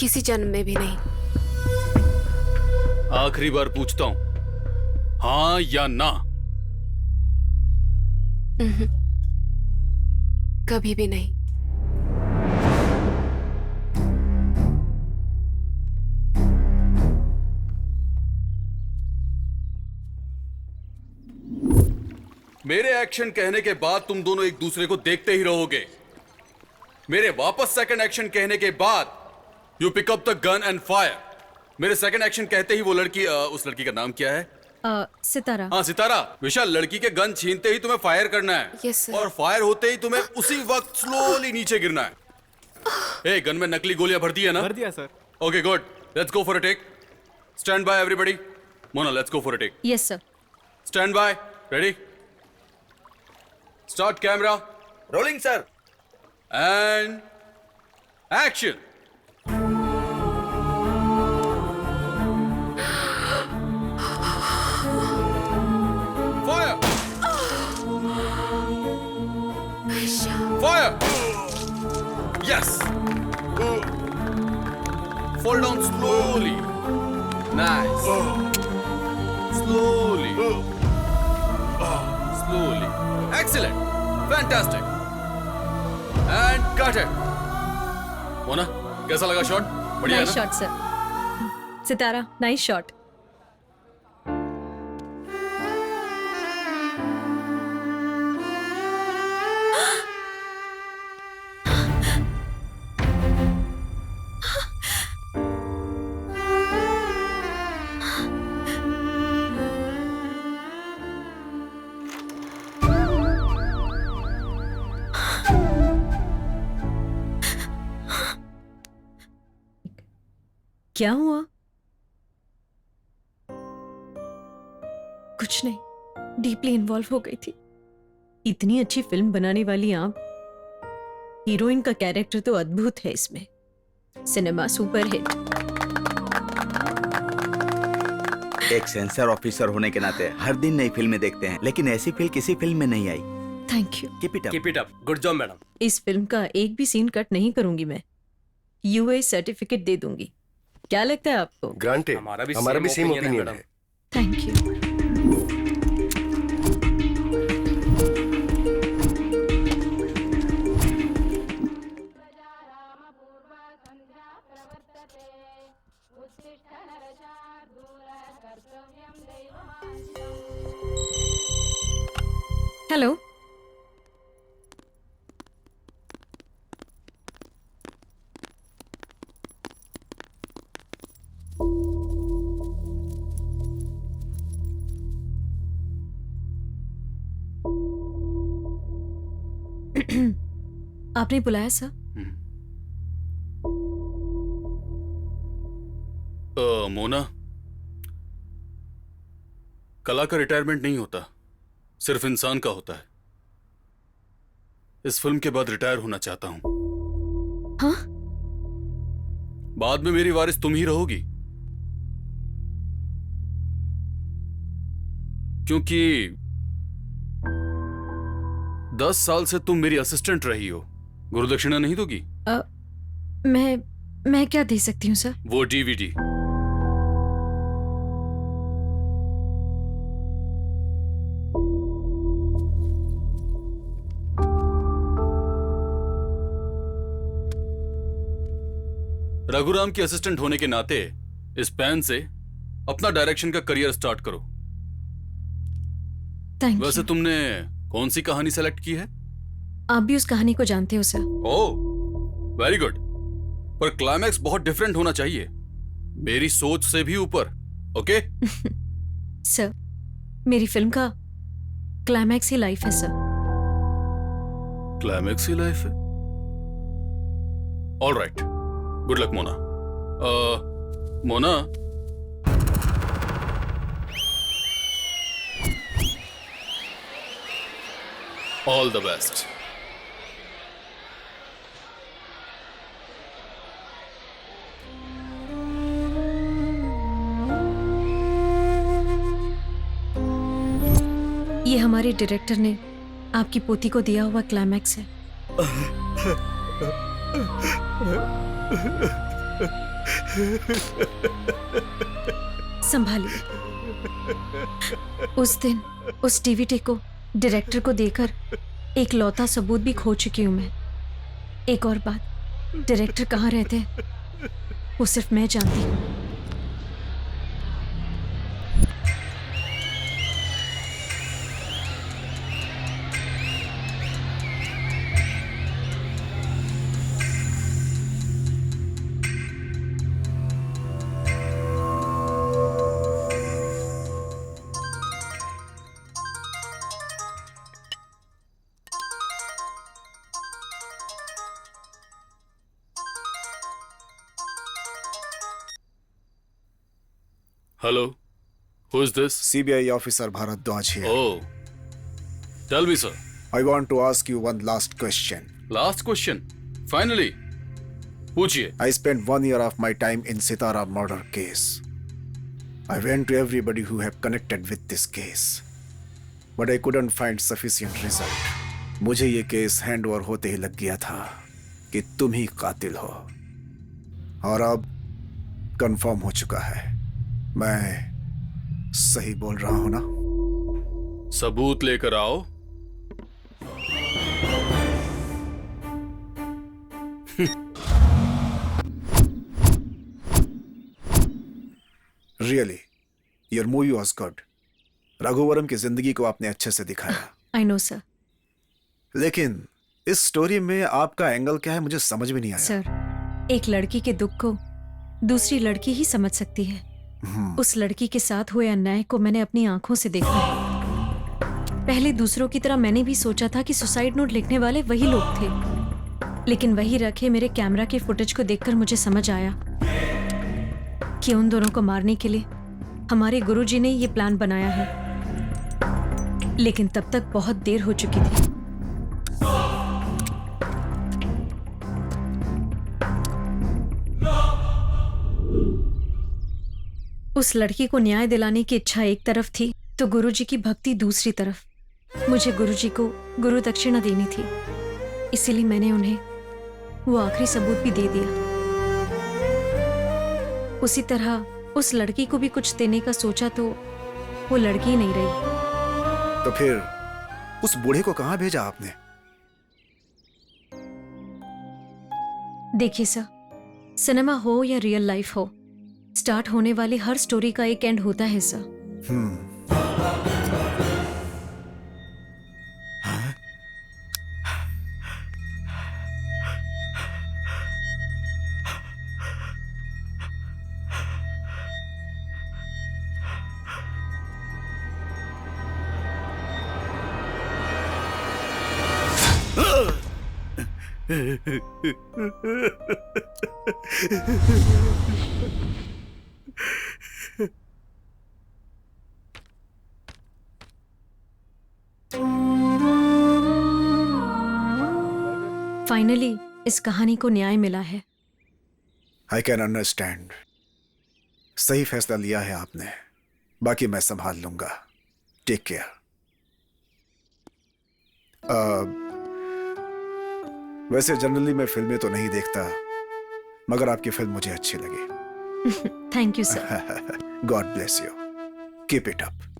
किसी जन्म में भी नहीं। आखिरी बार पूछता हूं, हाँ या ना? कभी भी नहीं। मेरे एक्शन कहने के बाद तुम दोनों एक दूसरे को देखते ही रहोगे। मेरे वापस सेकंड एक्शन कहने के बाद you pick up the gun and fire. मेरे सेकंड एक्शन कहते ही वो लड़की, उस लड़की का नाम क्या है? सितारा। हाँ सितारा। विशाल, लड़की के गन छीनते ही तुम्हें फायर करना है। Yes, sir. और फायर होते ही तुम्हें उसी वक्त स्लोली नीचे गिरना है। ए, गन में नकली गोलियां भर दी है ना? भर दिया sir. Okay good, let's go for a take. Stand by everybody. Mona, let's go for a take. Yes sir. Stand by, ready, start camera rolling sir. And action. Fire! Yes! Fall down slowly. Nice. Slowly. Slowly. Excellent. Fantastic. And cut it. Mona, कैसा लगा shot? बढ़िया है nice ना? Shot sir. Sitara, nice shot. क्या हुआ? कुछ नहीं, deeply involve हो गई थी। इतनी अच्छी फिल्म बनाने वाली आप, हीरोइन का कैरेक्टर तो अद्भुत है इसमें। Cinema superhit. एक सेंसर ऑफिसर होने के नाते हर दिन नई फिल्में देखते हैं, लेकिन ऐसी फील किसी फिल्म में नहीं आई। Thank you. Keep it up. Keep it up. Good job madam. इस फिल्म का एक भी सीन कट नहीं करूंगी मैं। यूए सर्टिफिकेट दे दूंगी। क्या लगता है आपको? ग्रांटेड। हमारा भी सेम opinion है, ओपिनियन मैडम। है। Thank you. हेलो। आपने बुलाया सर? मोना, कला का रिटायरमेंट नहीं होता, सिर्फ इंसान का होता है। इस फिल्म के बाद रिटायर होना चाहता हूं। हाँ? बाद में मेरी वारिस तुम ही रहोगी, क्योंकि 10 साल से तुम मेरी असिस्टेंट रही हो। गुरुदक्षिणा नहीं दोगी? मैं क्या दे सकती हूँ सर? वो डीवीडी। रघुराम की असिस्टेंट होने के नाते इस पेन से अपना डायरेक्शन का करियर स्टार्ट करो। थैंक वैसे यू। तुमने कौन सी कहानी सेलेक्ट की है? आप भी उस कहानी को जानते हो सर। ओह, वेरी गुड। पर क्लाइमैक्स बहुत डिफरेंट होना चाहिए, मेरी सोच से भी ऊपर। ओके? सर, मेरी फिल्म का क्लाइमैक्स ही लाइफ है सर। क्लाइमैक्स ही लाइफ है। All right, good luck Mona. Mona, all the best. ये हमारे डायरेक्टर ने आपकी पोती को दिया हुआ क्लाइमैक्स है। संभालिए। उस दिन उस डीवीडी को डायरेक्टर को देकर एक लौता सबूत भी खो चुकी हूं मैं। एक और बात, डायरेक्टर कहाँ रहते हैं वो सिर्फ मैं जानती हूँ। Hello, who is this? CBI officer Bharadwaj here. Oh, tell me, sir. I want to ask you one last question. Last question. Finally, पूछिए. I spent 1 year of my time in Sitara murder case. I went to everybody who have connected with this case, but I couldn't find sufficient result. मुझे ये case hand over होते ही लग गया था कि तुम ही कातिल हो, और अब कंफर्म हो चुका है. मैं सही बोल रहा हूं ना? सबूत लेकर आओ. Really, your movie was good. रघुवरम की जिंदगी को आपने अच्छे से दिखाया. I know sir. लेकिन इस स्टोरी में आपका एंगल क्या है, मुझे समझ में नहीं आया. सर, एक लड़की के दुख को दूसरी लड़की ही समझ सकती है. उस लड़की के साथ हुए अन्याय को मैंने अपनी आंखों से देखा है. पहले दूसरों की तरह मैंने भी सोचा था कि सुसाइड नोट लिखने वाले वही लोग थे, लेकिन वही रखे मेरे कैमरा के फुटेज को देखकर मुझे समझ आया कि उन दोनों को मारने के लिए हमारे गुरुजी ने ये प्लान बनाया है. लेकिन तब तक बहुत देर हो चुकी थी. उस लड़की को न्याय दिलाने की इच्छा एक तरफ थी तो गुरुजी की भक्ति दूसरी तरफ. मुझे गुरुजी को गुरु दक्षिणा देनी थी, इसीलिए मैंने उन्हें वो आखिरी सबूत भी दे दिया. उसी तरह उस लड़की को भी कुछ देने का सोचा तो वो लड़की ही नहीं रही. तो फिर उस बूढ़े को कहां भेजा आपने? देखिए सर, सिनेमा हो या रियल लाइफ हो, स्टार्ट होने वाली हर स्टोरी का एक एंड होता है सर. फाइनली इस कहानी को न्याय मिला है. I can understand. सही फैसला लिया है आपने. बाकी मैं संभाल लूंगा. Take care. वैसे जनरली मैं फिल्में तो नहीं देखता, मगर आपकी फिल्म मुझे अच्छी लगी. Thank you sir. God bless you. Keep it up.